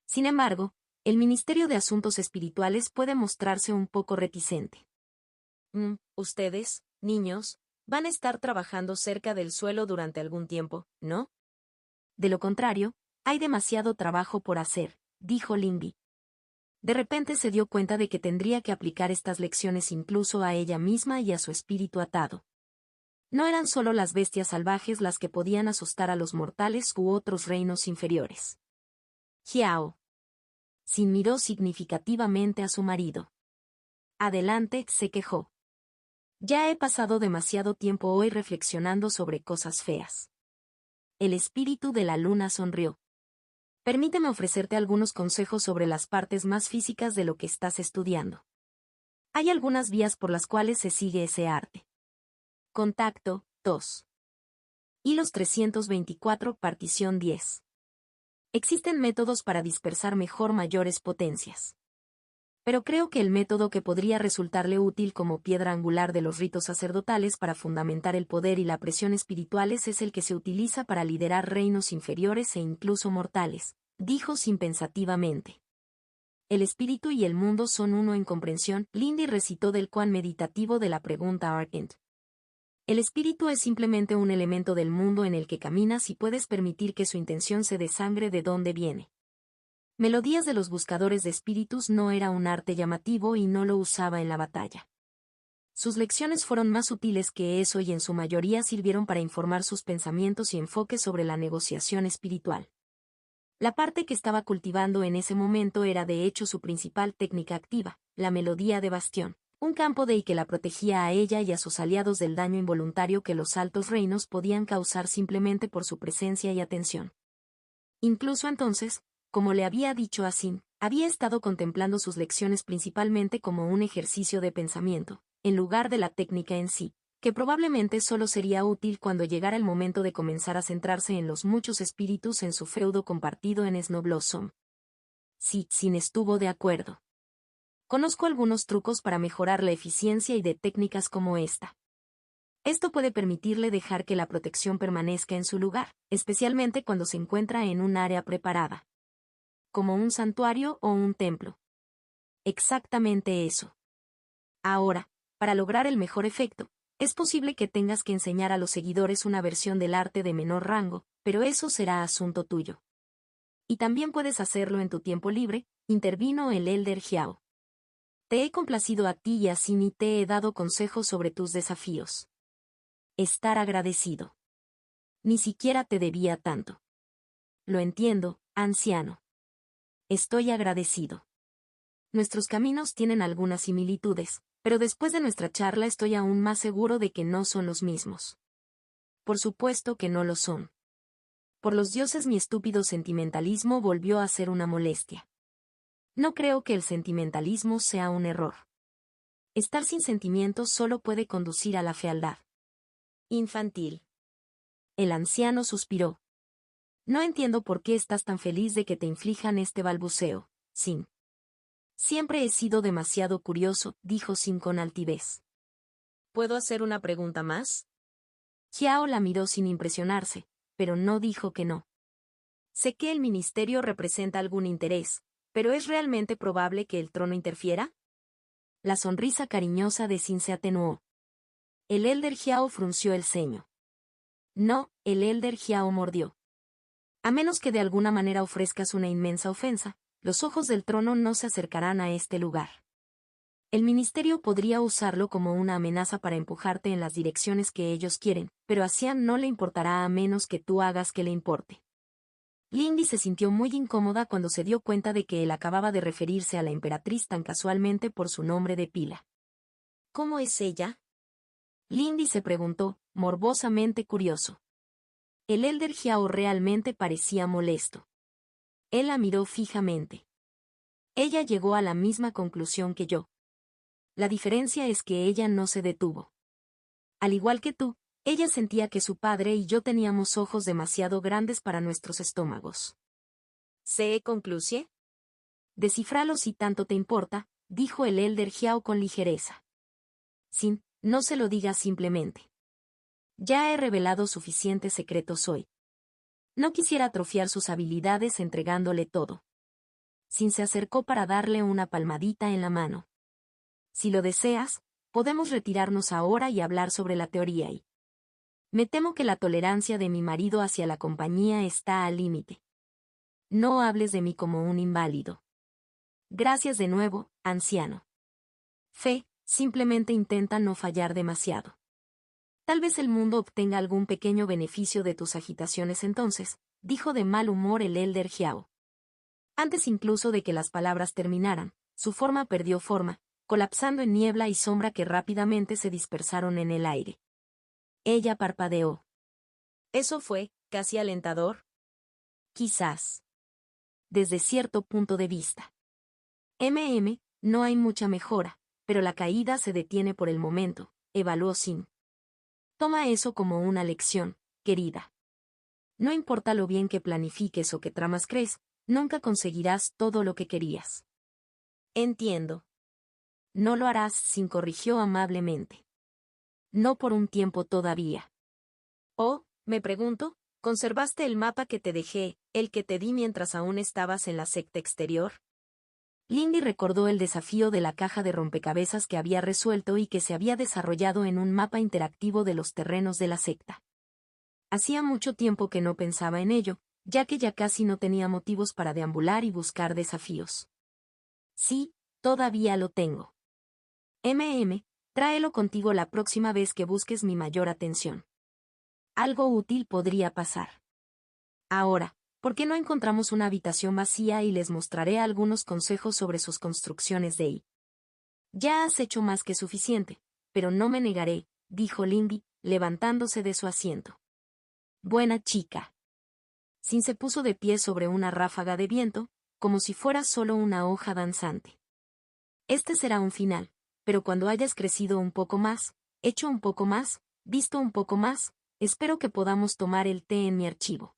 Sin embargo, el Ministerio de Asuntos Espirituales puede mostrarse un poco reticente. Ustedes, niños, van a estar trabajando cerca del suelo durante algún tiempo, ¿no? De lo contrario, Hay demasiado trabajo por hacer, dijo Lindy. De repente se dio cuenta de que tendría que aplicar estas lecciones incluso a ella misma y a su espíritu atado. No eran solo las bestias salvajes las que podían asustar a los mortales u otros reinos inferiores. Xiao. Sin miró significativamente a su marido. Adelante, se quejó. Ya he pasado demasiado tiempo hoy reflexionando sobre cosas feas. El espíritu de la luna sonrió. Permíteme ofrecerte algunos consejos sobre las partes más físicas de lo que estás estudiando. Hay algunas vías por las cuales se sigue ese arte. Contacto, 2. Hilos 324, partición 10. Existen métodos para dispersar mejor mayores potencias. Pero creo que el método que podría resultarle útil como piedra angular de los ritos sacerdotales para fundamentar el poder y la presión espirituales es el que se utiliza para liderar reinos inferiores e incluso mortales, dijo sin pensativamente. El espíritu y el mundo son uno en comprensión, Lindy recitó del cuán meditativo de la pregunta Arkent. El espíritu es simplemente un elemento del mundo en el que caminas y puedes permitir que su intención se desangre de donde viene. Melodías de los buscadores de espíritus no era un arte llamativo y no lo usaba en la batalla. Sus lecciones fueron más sutiles que eso y en su mayoría sirvieron para informar sus pensamientos y enfoques sobre la negociación espiritual. La parte que estaba cultivando en ese momento era de hecho su principal técnica activa, la melodía de bastión, un campo de que la protegía a ella y a sus aliados del daño involuntario que los altos reinos podían causar simplemente por su presencia y atención. Incluso entonces, como le había dicho a Sin, había estado contemplando sus lecciones principalmente como un ejercicio de pensamiento, en lugar de la técnica en sí, que probablemente solo sería útil cuando llegara el momento de comenzar a centrarse en los muchos espíritus en su feudo compartido en Snow Blossom. Sí, Sin estuvo de acuerdo. Conozco algunos trucos para mejorar la eficiencia y de técnicas como esta. Esto puede permitirle dejar que la protección permanezca en su lugar, especialmente cuando se encuentra en un área preparada. Como un santuario o un templo. Exactamente eso. Ahora, para lograr el mejor efecto, es posible que tengas que enseñar a los seguidores una versión del arte de menor rango, pero eso será asunto tuyo. Y también puedes hacerlo en tu tiempo libre, intervino el Elder Xiao. Te he complacido a ti y a Sin y te he dado consejos sobre tus desafíos. Estar agradecido. Ni siquiera te debía tanto. Lo entiendo, anciano. Estoy agradecido. Nuestros caminos tienen algunas similitudes, pero después de nuestra charla estoy aún más seguro de que no son los mismos. Por supuesto que no lo son. Por los dioses mi estúpido sentimentalismo volvió a ser una molestia. No creo que el sentimentalismo sea un error. Estar sin sentimientos solo puede conducir a la fealdad. Infantil. El anciano suspiró. No entiendo por qué estás tan feliz de que te inflijan este balbuceo, Sin. Siempre he sido demasiado curioso, dijo Sin con altivez. ¿Puedo hacer una pregunta más? Xiao la miró sin impresionarse, pero no dijo que no. Sé que el ministerio representa algún interés, pero ¿es realmente probable que el trono interfiera? La sonrisa cariñosa de Sin se atenuó. El Elder Xiao frunció el ceño. No, el Elder Xiao mordió. A menos que de alguna manera ofrezcas una inmensa ofensa, los ojos del trono no se acercarán a este lugar. El ministerio podría usarlo como una amenaza para empujarte en las direcciones que ellos quieren, pero a Xian no le importará a menos que tú hagas que le importe. Lindy se sintió muy incómoda cuando se dio cuenta de que él acababa de referirse a la emperatriz tan casualmente por su nombre de pila. ¿Cómo es ella? Lindy se preguntó, morbosamente curioso. El Elder Xiao realmente parecía molesto. Él la miró fijamente. Ella llegó a la misma conclusión que yo. La diferencia es que ella no se detuvo. Al igual que tú, ella sentía que su padre y yo teníamos ojos demasiado grandes para nuestros estómagos. ¿Se concluye? Descifralo si tanto te importa, dijo el Elder Xiao con ligereza. Sin, no se lo digas simplemente. Ya he revelado suficientes secretos hoy. No quisiera atrofiar sus habilidades entregándole todo. Sin se acercó para darle una palmadita en la mano. Si lo deseas, podemos retirarnos ahora y hablar sobre la teoría y... Me temo que la tolerancia de mi marido hacia la compañía está al límite. No hables de mí como un inválido. Gracias de nuevo, anciano. Fe, simplemente intenta no fallar demasiado. Tal vez el mundo obtenga algún pequeño beneficio de tus agitaciones entonces, dijo de mal humor el Elder Jiao. Antes incluso de que las palabras terminaran, su forma perdió forma, colapsando en niebla y sombra que rápidamente se dispersaron en el aire. Ella parpadeó. ¿Eso fue, casi alentador? Quizás. Desde cierto punto de vista. No hay mucha mejora, pero la caída se detiene por el momento, evaluó Sin. Toma eso como una lección, querida. No importa lo bien que planifiques o qué tramas crees, nunca conseguirás todo lo que querías. Entiendo. No lo harás, Sin corrigió amablemente. No por un tiempo todavía. Oh, me pregunto, ¿conservaste el mapa que te dejé, el que te di mientras aún estabas en la secta exterior? Lindy recordó el desafío de la caja de rompecabezas que había resuelto y que se había desarrollado en un mapa interactivo de los terrenos de la secta. Hacía mucho tiempo que no pensaba en ello, ya que ya casi no tenía motivos para deambular y buscar desafíos. Sí, todavía lo tengo. Tráelo contigo la próxima vez que busques mi mayor atención. Algo útil podría pasar. Ahora, ¿por qué no encontramos una habitación vacía y les mostraré algunos consejos sobre sus construcciones de ahí? Ya has hecho más que suficiente, pero no me negaré, dijo Lindy, levantándose de su asiento. Buena chica. Sin se puso de pie sobre una ráfaga de viento, como si fuera solo una hoja danzante. Este será un final, pero cuando hayas crecido un poco más, hecho un poco más, visto un poco más, espero que podamos tomar el té en mi archivo.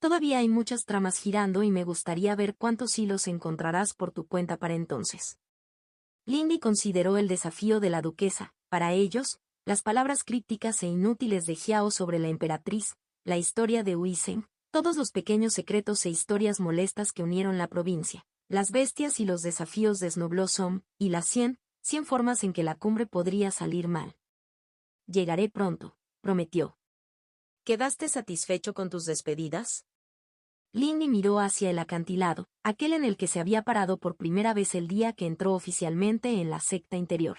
Todavía hay muchas tramas girando y me gustaría ver cuántos hilos encontrarás por tu cuenta para entonces. Lindy consideró el desafío de la duquesa. Para ellos, las palabras crípticas e inútiles de Jiao sobre la emperatriz, la historia de Huizeng, todos los pequeños secretos e historias molestas que unieron la provincia, las bestias y los desafíos de Snow Blossom, y las 100 formas en que la cumbre podría salir mal. Llegaré pronto, prometió. ¿Quedaste satisfecho con tus despedidas? Lindy miró hacia el acantilado, aquel en el que se había parado por primera vez el día que entró oficialmente en la secta interior.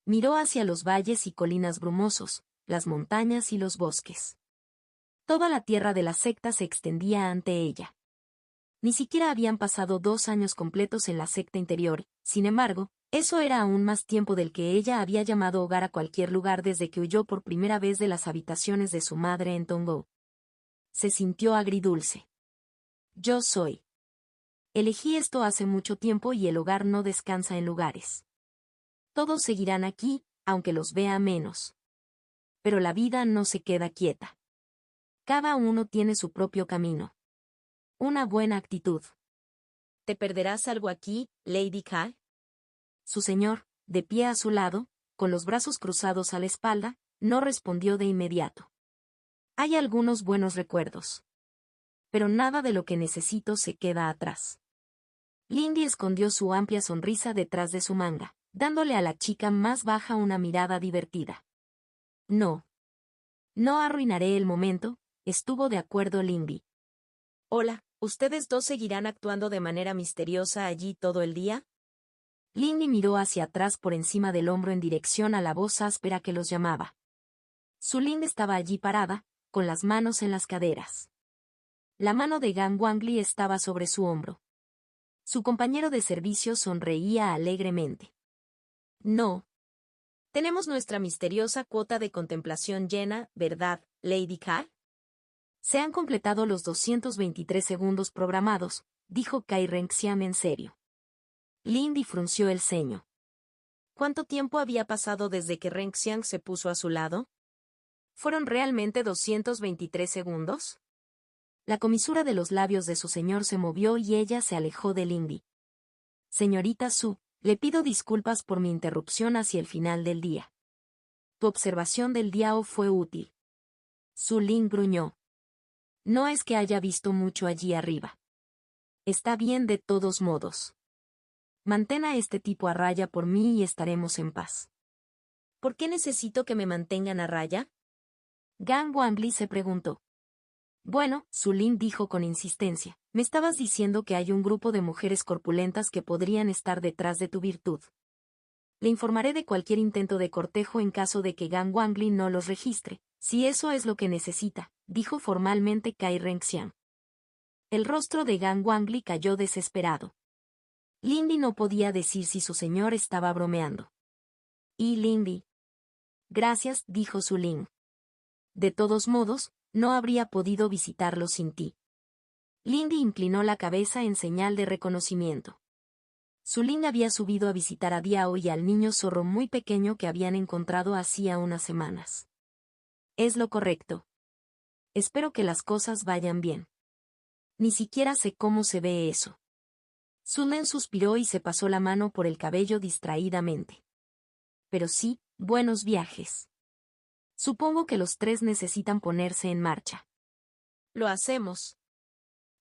Miró hacia los valles y colinas brumosos, las montañas y los bosques. Toda la tierra de la secta se extendía ante ella. Ni siquiera habían pasado 2 años completos en la secta interior, sin embargo, eso era aún más tiempo del que ella había llamado hogar a cualquier lugar desde que huyó por primera vez de las habitaciones de su madre en Tongo. Se sintió agridulce. Yo soy. Elegí esto hace mucho tiempo y el hogar no descansa en lugares. Todos seguirán aquí, aunque los vea menos. Pero la vida no se queda quieta. Cada uno tiene su propio camino. Una buena actitud. ¿Te perderás algo aquí, Lady Kai? Su señor, de pie a su lado, con los brazos cruzados a la espalda, no respondió de inmediato. Hay algunos buenos recuerdos. Pero nada de lo que necesito se queda atrás. Lindy escondió su amplia sonrisa detrás de su manga, dándole a la chica más baja una mirada divertida. No. No arruinaré el momento, estuvo de acuerdo Lindy. Hola, ¿ustedes dos seguirán actuando de manera misteriosa allí todo el día? Lindy miró hacia atrás por encima del hombro en dirección a la voz áspera que los llamaba. Su Lindy estaba allí parada, con las manos en las caderas. La mano de Gang Wangli estaba sobre su hombro. Su compañero de servicio sonreía alegremente. No. Tenemos nuestra misteriosa cuota de contemplación llena, ¿verdad, Lady Kai? Se han completado los 223 segundos programados, dijo Kai Renxian en serio. Lindy frunció el ceño. ¿Cuánto tiempo había pasado desde que Renxian se puso a su lado? ¿Fueron realmente 223 segundos? La comisura de los labios de su señor se movió y ella se alejó de Lindy. Señorita Su, le pido disculpas por mi interrupción hacia el final del día. Tu observación del Diao fue útil. Su Ling gruñó. No es que haya visto mucho allí arriba. Está bien de todos modos. Mantén a este tipo a raya por mí y estaremos en paz. ¿Por qué necesito que me mantengan a raya? Gang Wangli se preguntó. Bueno, Zulín dijo con insistencia, me estabas diciendo que hay un grupo de mujeres corpulentas que podrían estar detrás de tu virtud. Le informaré de cualquier intento de cortejo en caso de que Gan Wangli no los registre, si eso es lo que necesita, dijo formalmente Kai Renxian. El rostro de Gan Wangli cayó desesperado. Lindy no podía decir si su señor estaba bromeando. Y Lindy. Gracias, dijo Zulín. De todos modos, no habría podido visitarlo sin ti. Lindy inclinó la cabeza en señal de reconocimiento. Zulín había subido a visitar a Diao y al niño zorro muy pequeño que habían encontrado hacía unas semanas. Es lo correcto. Espero que las cosas vayan bien. Ni siquiera sé cómo se ve eso. Zulín suspiró y se pasó la mano por el cabello distraídamente. Pero sí, buenos viajes. Supongo que los tres necesitan ponerse en marcha. Lo hacemos.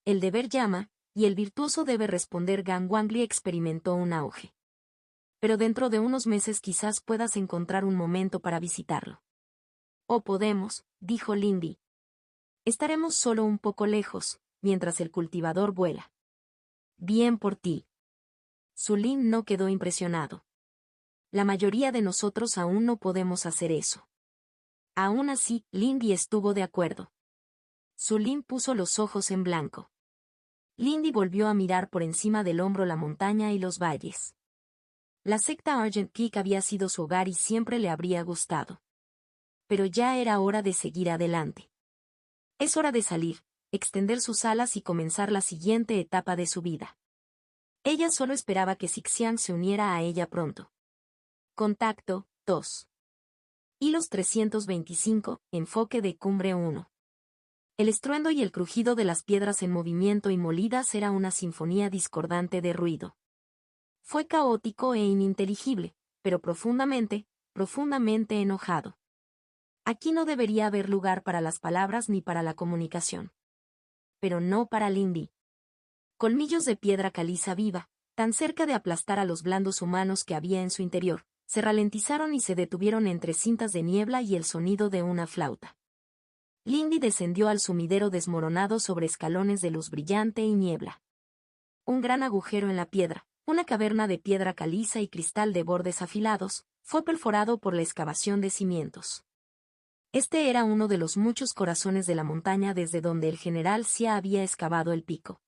El deber llama, y el virtuoso debe responder. Gan Wangli experimentó un auge. Pero dentro de unos meses quizás puedas encontrar un momento para visitarlo. O podemos, dijo Lindy. Estaremos solo un poco lejos, mientras el cultivador vuela. Bien por ti. Zulín no quedó impresionado. La mayoría de nosotros aún no podemos hacer eso. Aún así, Lindy estuvo de acuerdo. Zulín puso los ojos en blanco. Lindy volvió a mirar por encima del hombro la montaña y los valles. La secta Argent Peak había sido su hogar y siempre le habría gustado. Pero ya era hora de seguir adelante. Es hora de salir, extender sus alas y comenzar la siguiente etapa de su vida. Ella solo esperaba que Sixian se uniera a ella pronto. Contacto 2. Hilos 325, enfoque de cumbre 1. El estruendo y el crujido de las piedras en movimiento y molidas era una sinfonía discordante de ruido. Fue caótico e ininteligible, pero profundamente enojado. Aquí no debería haber lugar para las palabras ni para la comunicación. Pero no para Lindy. Colmillos de piedra caliza viva, tan cerca de aplastar a los blandos humanos que había en su interior, se ralentizaron y se detuvieron entre cintas de niebla y el sonido de una flauta. Lindy descendió al sumidero desmoronado sobre escalones de luz brillante y niebla. Un gran agujero en la piedra, una caverna de piedra caliza y cristal de bordes afilados, fue perforado por la excavación de cimientos. Este era uno de los muchos corazones de la montaña desde donde el general Xia había excavado el pico.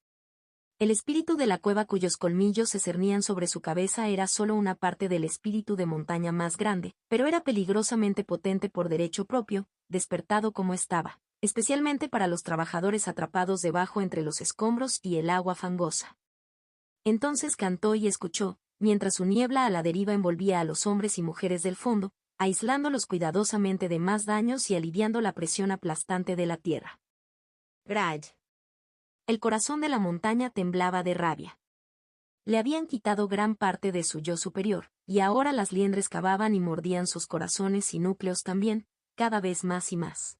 El espíritu de la cueva cuyos colmillos se cernían sobre su cabeza era solo una parte del espíritu de montaña más grande, pero era peligrosamente potente por derecho propio, despertado como estaba, especialmente para los trabajadores atrapados debajo entre los escombros y el agua fangosa. Entonces cantó y escuchó, mientras su niebla a la deriva envolvía a los hombres y mujeres del fondo, aislándolos cuidadosamente de más daños y aliviando la presión aplastante de la tierra. Graj. El corazón de la montaña temblaba de rabia. Le habían quitado gran parte de su yo superior, y ahora las liendres cavaban y mordían sus corazones y núcleos también, cada vez más y más.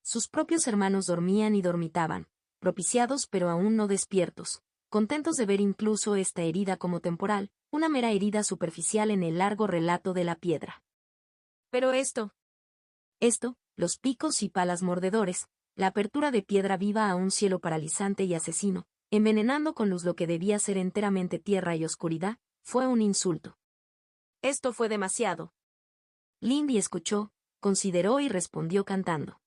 Sus propios hermanos dormían y dormitaban, propiciados pero aún no despiertos, contentos de ver incluso esta herida como temporal, una mera herida superficial en el largo relato de la piedra. Pero esto, los picos y palas mordedores, la apertura de piedra viva a un cielo paralizante y asesino, envenenando con luz lo que debía ser enteramente tierra y oscuridad, fue un insulto. Esto fue demasiado. Lindy escuchó, consideró y respondió cantando.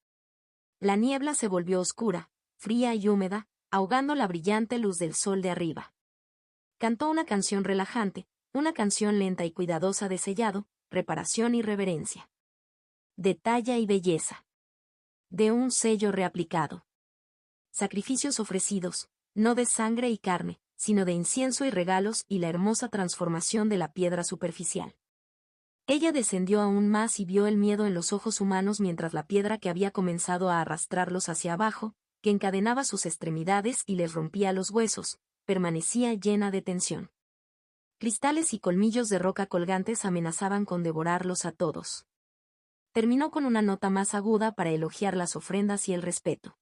La niebla se volvió oscura, fría y húmeda, ahogando la brillante luz del sol de arriba. Cantó una canción relajante, una canción lenta y cuidadosa de sellado, reparación y reverencia. De talla y belleza. De un sello reaplicado. Sacrificios ofrecidos, no de sangre y carne, sino de incienso y regalos y la hermosa transformación de la piedra superficial. Ella descendió aún más y vio el miedo en los ojos humanos mientras la piedra que había comenzado a arrastrarlos hacia abajo, que encadenaba sus extremidades y les rompía los huesos, permanecía llena de tensión. Cristales y colmillos de roca colgantes amenazaban con devorarlos a todos. Terminó con una nota más aguda para elogiar las ofrendas y el respeto.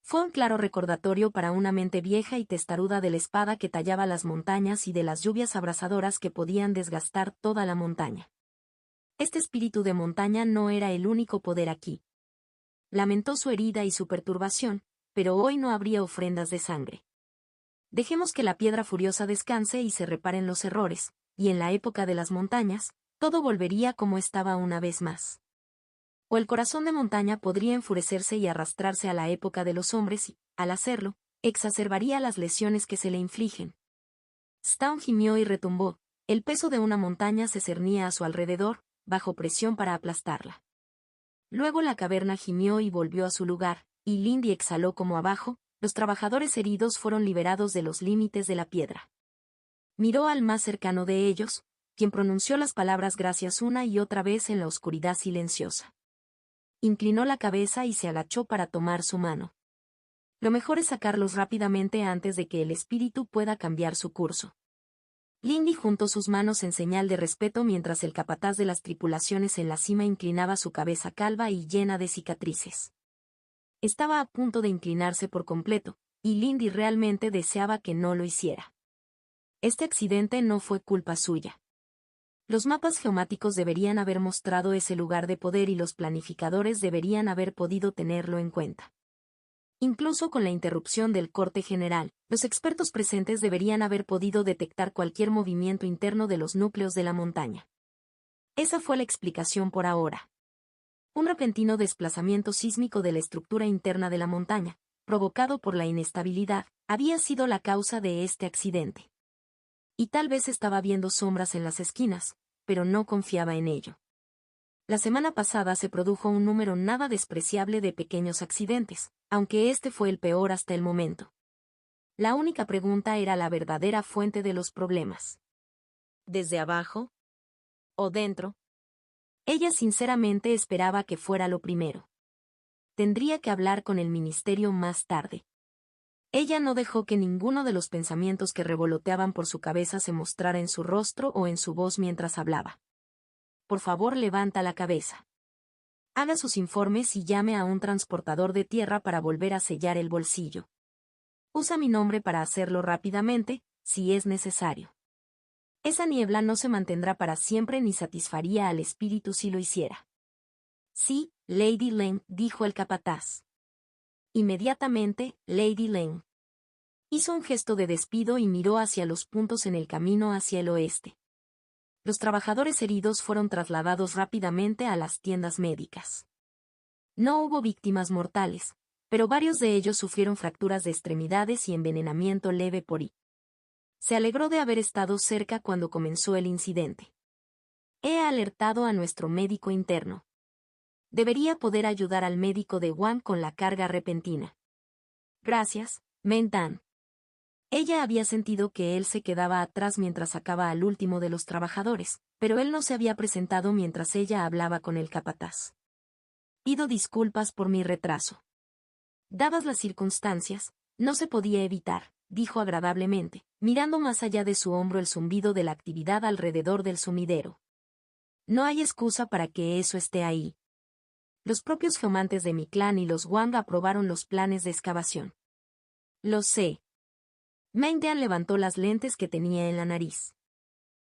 Fue un claro recordatorio para una mente vieja y testaruda de la espada que tallaba las montañas y de las lluvias abrasadoras que podían desgastar toda la montaña. Este espíritu de montaña no era el único poder aquí. lamentó su herida y su perturbación, pero hoy no habría ofrendas de sangre. Dejemos que la piedra furiosa descanse y se reparen los errores, y en la época de las montañas, todo volvería como estaba una vez más. O el corazón de montaña podría enfurecerse y arrastrarse a la época de los hombres y, al hacerlo, exacerbaría las lesiones que se le infligen. Stone gimió y retumbó, el peso de una montaña se cernía a su alrededor, bajo presión para aplastarla. Luego la caverna gimió y volvió a su lugar, y Lindy exhaló como abajo, los trabajadores heridos fueron liberados de los límites de la piedra. Miró al más cercano de ellos, quien pronunció las palabras gracias una y otra vez en la oscuridad silenciosa. Inclinó la cabeza y se agachó para tomar su mano. Lo mejor es sacarlos rápidamente antes de que el espíritu pueda cambiar su curso. Lindy juntó sus manos en señal de respeto mientras el capataz de las tripulaciones en la cima inclinaba su cabeza calva y llena de cicatrices. Estaba a punto de inclinarse por completo, y Lindy realmente deseaba que no lo hiciera. Este accidente no fue culpa suya. Los mapas geomáticos deberían haber mostrado ese lugar de poder y los planificadores deberían haber podido tenerlo en cuenta. Incluso con la interrupción del corte general, los expertos presentes deberían haber podido detectar cualquier movimiento interno de los núcleos de la montaña. Esa fue la explicación por ahora. Un repentino desplazamiento sísmico de la estructura interna de la montaña, provocado por la inestabilidad, había sido la causa de este accidente. Y tal vez estaba viendo sombras en las esquinas, pero no confiaba en ello. La semana pasada se produjo un número nada despreciable de pequeños accidentes, aunque este fue el peor hasta el momento. La única pregunta era la verdadera fuente de los problemas. ¿Desde abajo? ¿O dentro? Ella sinceramente esperaba que fuera lo primero. Tendría que hablar con el ministerio más tarde. Ella no dejó que ninguno de los pensamientos que revoloteaban por su cabeza se mostrara en su rostro o en su voz mientras hablaba. Por favor, levanta la cabeza. Haga sus informes y llame a un transportador de tierra para volver a sellar el bolsillo. Usa mi nombre para hacerlo rápidamente, si es necesario. Esa niebla no se mantendrá para siempre ni satisfaría al espíritu si lo hiciera. Sí, Lady Lane, dijo el capataz. Inmediatamente, Lady Lane. Hizo un gesto de despido y miró hacia los puntos en el camino hacia el oeste. Los trabajadores heridos fueron trasladados rápidamente a las tiendas médicas. No hubo víctimas mortales, pero varios de ellos sufrieron fracturas de extremidades y envenenamiento leve por I. Se alegró de haber estado cerca cuando comenzó el incidente. He alertado a nuestro médico interno. Debería poder ayudar al médico de Wang con la carga repentina. Gracias, Mentan. Ella había sentido que él se quedaba atrás mientras sacaba al último de los trabajadores, pero él no se había presentado mientras ella hablaba con el capataz. Pido disculpas por mi retraso. Dadas las circunstancias, no se podía evitar, dijo agradablemente, mirando más allá de su hombro el zumbido de la actividad alrededor del sumidero. No hay excusa para que eso esté ahí. Los propios geomantes de mi clan y los Wang aprobaron los planes de excavación. Lo sé. Mengdian levantó las lentes que tenía en la nariz.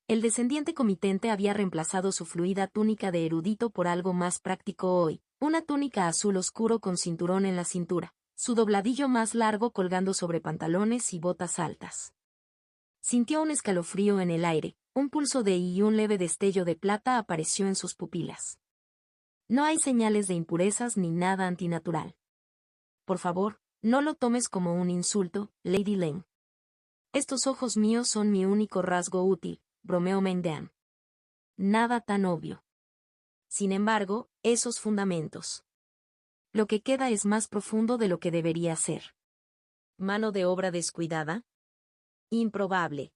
El descendiente comitente había reemplazado su fluida túnica de erudito por algo más práctico hoy, una túnica azul oscuro con cinturón en la cintura, su dobladillo más largo colgando sobre pantalones y botas altas. Sintió un escalofrío en el aire, un pulso de y un leve destello de plata apareció en sus pupilas. No hay señales de impurezas ni nada antinatural. Por favor, no lo tomes como un insulto, Lady Lane. Estos ojos míos son mi único rasgo útil, bromeó Mengdian. Nada tan obvio. Sin embargo, esos fundamentos. Lo que queda es más profundo de lo que debería ser. ¿Mano de obra descuidada? Improbable.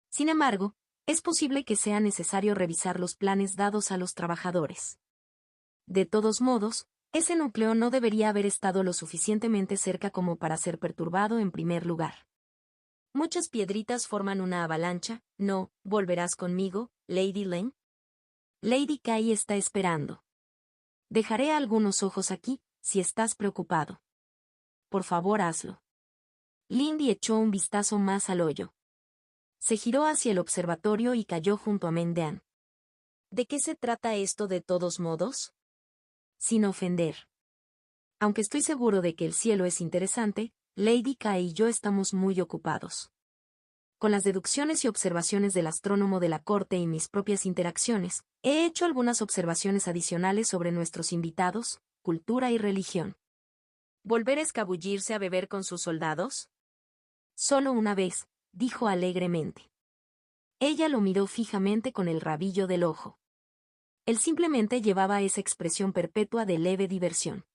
Sin embargo, es posible que sea necesario revisar los planes dados a los trabajadores. De todos modos, ese núcleo no debería haber estado lo suficientemente cerca como para ser perturbado en primer lugar. Muchas piedritas forman una avalancha, ¿no? ¿Volverás conmigo, Lady Lane? Lady Kai está esperando. Dejaré algunos ojos aquí, si estás preocupado. Por favor, hazlo. Lindy echó un vistazo más al hoyo. Se giró hacia el observatorio y cayó junto a Mengdian. ¿De qué se trata esto de todos modos? Sin ofender. Aunque estoy seguro de que el cielo es interesante, Lady K y yo estamos muy ocupados. Con las deducciones y observaciones del astrónomo de la corte y mis propias interacciones, he hecho algunas observaciones adicionales sobre nuestros invitados, cultura y religión. ¿Volver a escabullirse a beber con sus soldados? Solo una vez, dijo alegremente. Ella lo miró fijamente con el rabillo del ojo. Él simplemente llevaba esa expresión perpetua de leve diversión.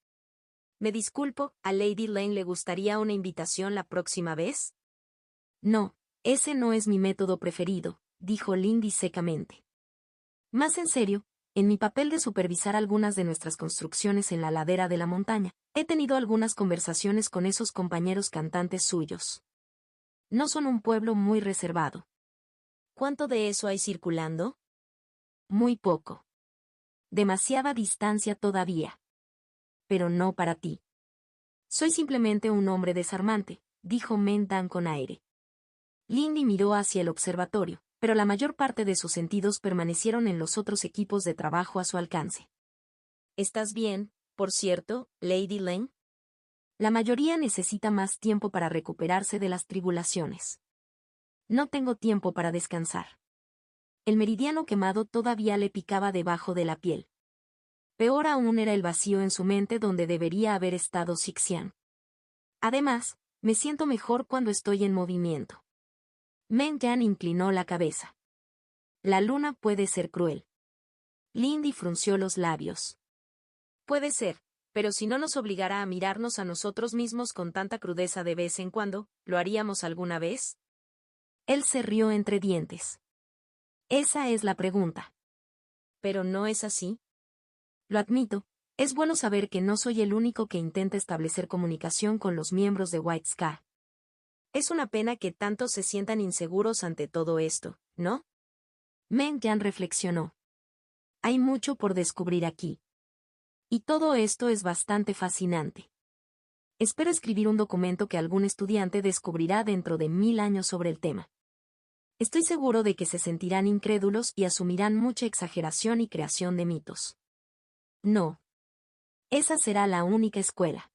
Me disculpo, ¿a Lady Lane le gustaría una invitación la próxima vez? No, ese no es mi método preferido, dijo Lindy secamente. Más en serio, en mi papel de supervisar algunas de nuestras construcciones en la ladera de la montaña, he tenido algunas conversaciones con esos compañeros cantantes suyos. No son un pueblo muy reservado. ¿Cuánto de eso hay circulando? Muy poco. Demasiada distancia todavía. Pero no para ti. Soy simplemente un hombre desarmante, dijo Mendan con aire. Lindy miró hacia el observatorio, pero la mayor parte de sus sentidos permanecieron en los otros equipos de trabajo a su alcance. ¿Estás bien, por cierto, Lady Lane? La mayoría necesita más tiempo para recuperarse de las tribulaciones. No tengo tiempo para descansar. El meridiano quemado todavía le picaba debajo de la piel. Peor aún era el vacío en su mente donde debería haber estado Xixian. Además, me siento mejor cuando estoy en movimiento. Meng Yan inclinó la cabeza. La luna puede ser cruel. Lindy frunció los labios. Puede ser, pero si no nos obligara a mirarnos a nosotros mismos con tanta crudeza de vez en cuando, ¿lo haríamos alguna vez? Él se rió entre dientes. Esa es la pregunta. ¿Pero no es así? Lo admito, es bueno saber que no soy el único que intenta establecer comunicación con los miembros de White Sky. Es una pena que tantos se sientan inseguros ante todo esto, ¿no? Meng Yan reflexionó. Hay mucho por descubrir aquí. Y todo esto es bastante fascinante. Espero escribir un documento que algún estudiante descubrirá dentro de 1000 años sobre el tema. Estoy seguro de que se sentirán incrédulos y asumirán mucha exageración y creación de mitos. No. Esa será la única escuela.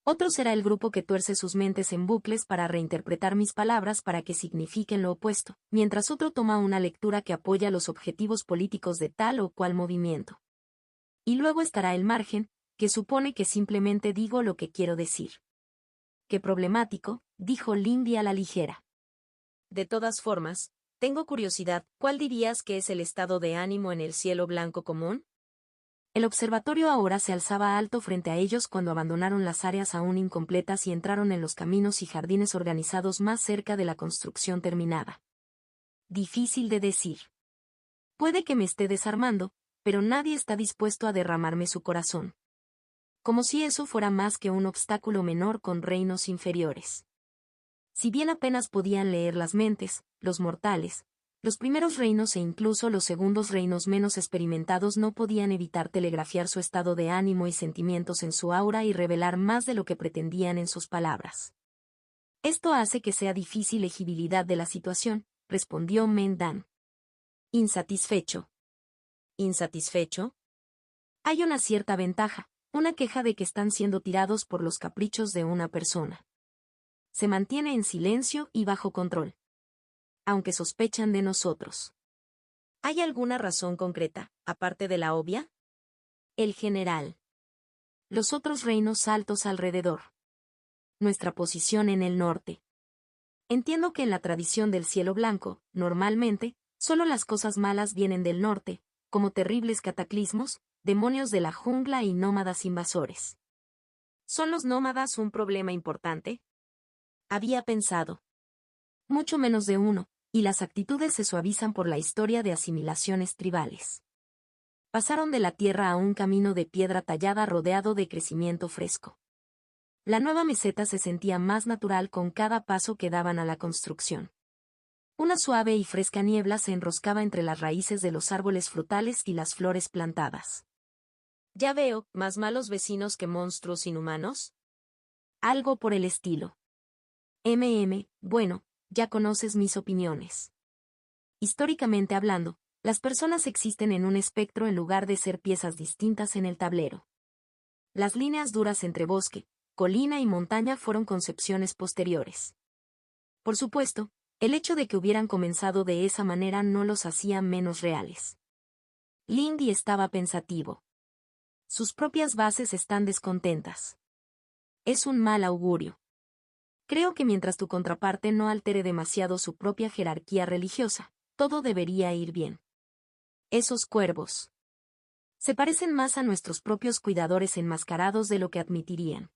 Otro será el grupo que tuerce sus mentes en bucles para reinterpretar mis palabras para que signifiquen lo opuesto, mientras otro toma una lectura que apoya los objetivos políticos de tal o cual movimiento. Y luego estará el margen, que supone que simplemente digo lo que quiero decir. Qué problemático, dijo Lindy a la ligera. De todas formas, tengo curiosidad, ¿cuál dirías que es el estado de ánimo en el cielo blanco común? El observatorio ahora se alzaba alto frente a ellos cuando abandonaron las áreas aún incompletas y entraron en los caminos y jardines organizados más cerca de la construcción terminada. Difícil de decir. Puede que me esté desarmando, pero nadie está dispuesto a derramarme su corazón. Como si eso fuera más que un obstáculo menor con reinos inferiores. Si bien apenas podían leer las mentes, los mortales, los primeros reinos e incluso los segundos reinos menos experimentados no podían evitar telegrafiar su estado de ánimo y sentimientos en su aura y revelar más de lo que pretendían en sus palabras. Esto hace que sea difícil legibilidad de la situación, respondió Mendan. Insatisfecho. ¿Insatisfecho? Hay una cierta ventaja, una queja de que están siendo tirados por los caprichos de una persona. Se mantiene en silencio y bajo control. Aunque sospechan de nosotros. ¿Hay alguna razón concreta, aparte de la obvia? El general. Los otros reinos altos alrededor. Nuestra posición en el norte. Entiendo que en la tradición del cielo blanco, normalmente, solo las cosas malas vienen del norte, como terribles cataclismos, demonios de la jungla y nómadas invasores. ¿Son los nómadas un problema importante? Había pensado. Mucho menos de uno, y las actitudes se suavizan por la historia de asimilaciones tribales. Pasaron de la tierra a un camino de piedra tallada rodeado de crecimiento fresco. La nueva meseta se sentía más natural con cada paso que daban a la construcción. Una suave y fresca niebla se enroscaba entre las raíces de los árboles frutales y las flores plantadas. Ya veo, más malos vecinos que monstruos inhumanos. Algo por el estilo. Bueno, ya conoces mis opiniones. Históricamente hablando, las personas existen en un espectro en lugar de ser piezas distintas en el tablero. Las líneas duras entre bosque, colina y montaña fueron concepciones posteriores. Por supuesto, el hecho de que hubieran comenzado de esa manera no los hacía menos reales. Lindy estaba pensativo. Sus propias bases están descontentas. Es un mal augurio. Creo que mientras tu contraparte no altere demasiado su propia jerarquía religiosa, todo debería ir bien. Esos cuervos se parecen más a nuestros propios cuidadores enmascarados de lo que admitirían.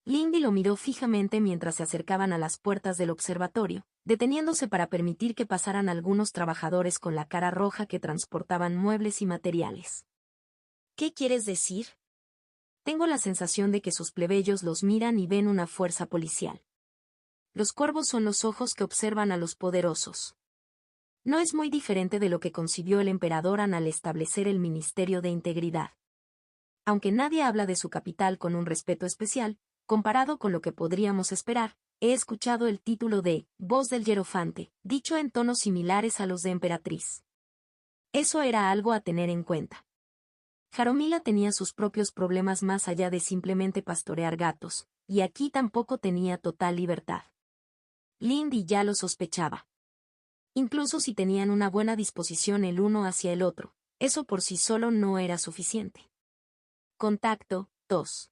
Lindy lo miró fijamente mientras se acercaban a las puertas del observatorio, deteniéndose para permitir que pasaran algunos trabajadores con la cara roja que transportaban muebles y materiales. ¿Qué quieres decir? Tengo la sensación de que sus plebeyos los miran y ven una fuerza policial. Los cuervos son los ojos que observan a los poderosos. No es muy diferente de lo que concibió el emperador al establecer el Ministerio de Integridad. Aunque nadie habla de su capital con un respeto especial, comparado con lo que podríamos esperar, he escuchado el título de «Voz del Hierofante», dicho en tonos similares a los de emperatriz. Eso era algo a tener en cuenta. Jaromila tenía sus propios problemas más allá de simplemente pastorear gatos, y aquí tampoco tenía total libertad. Lindy ya lo sospechaba. Incluso si tenían una buena disposición el uno hacia el otro, eso por sí solo no era suficiente. Contacto 2.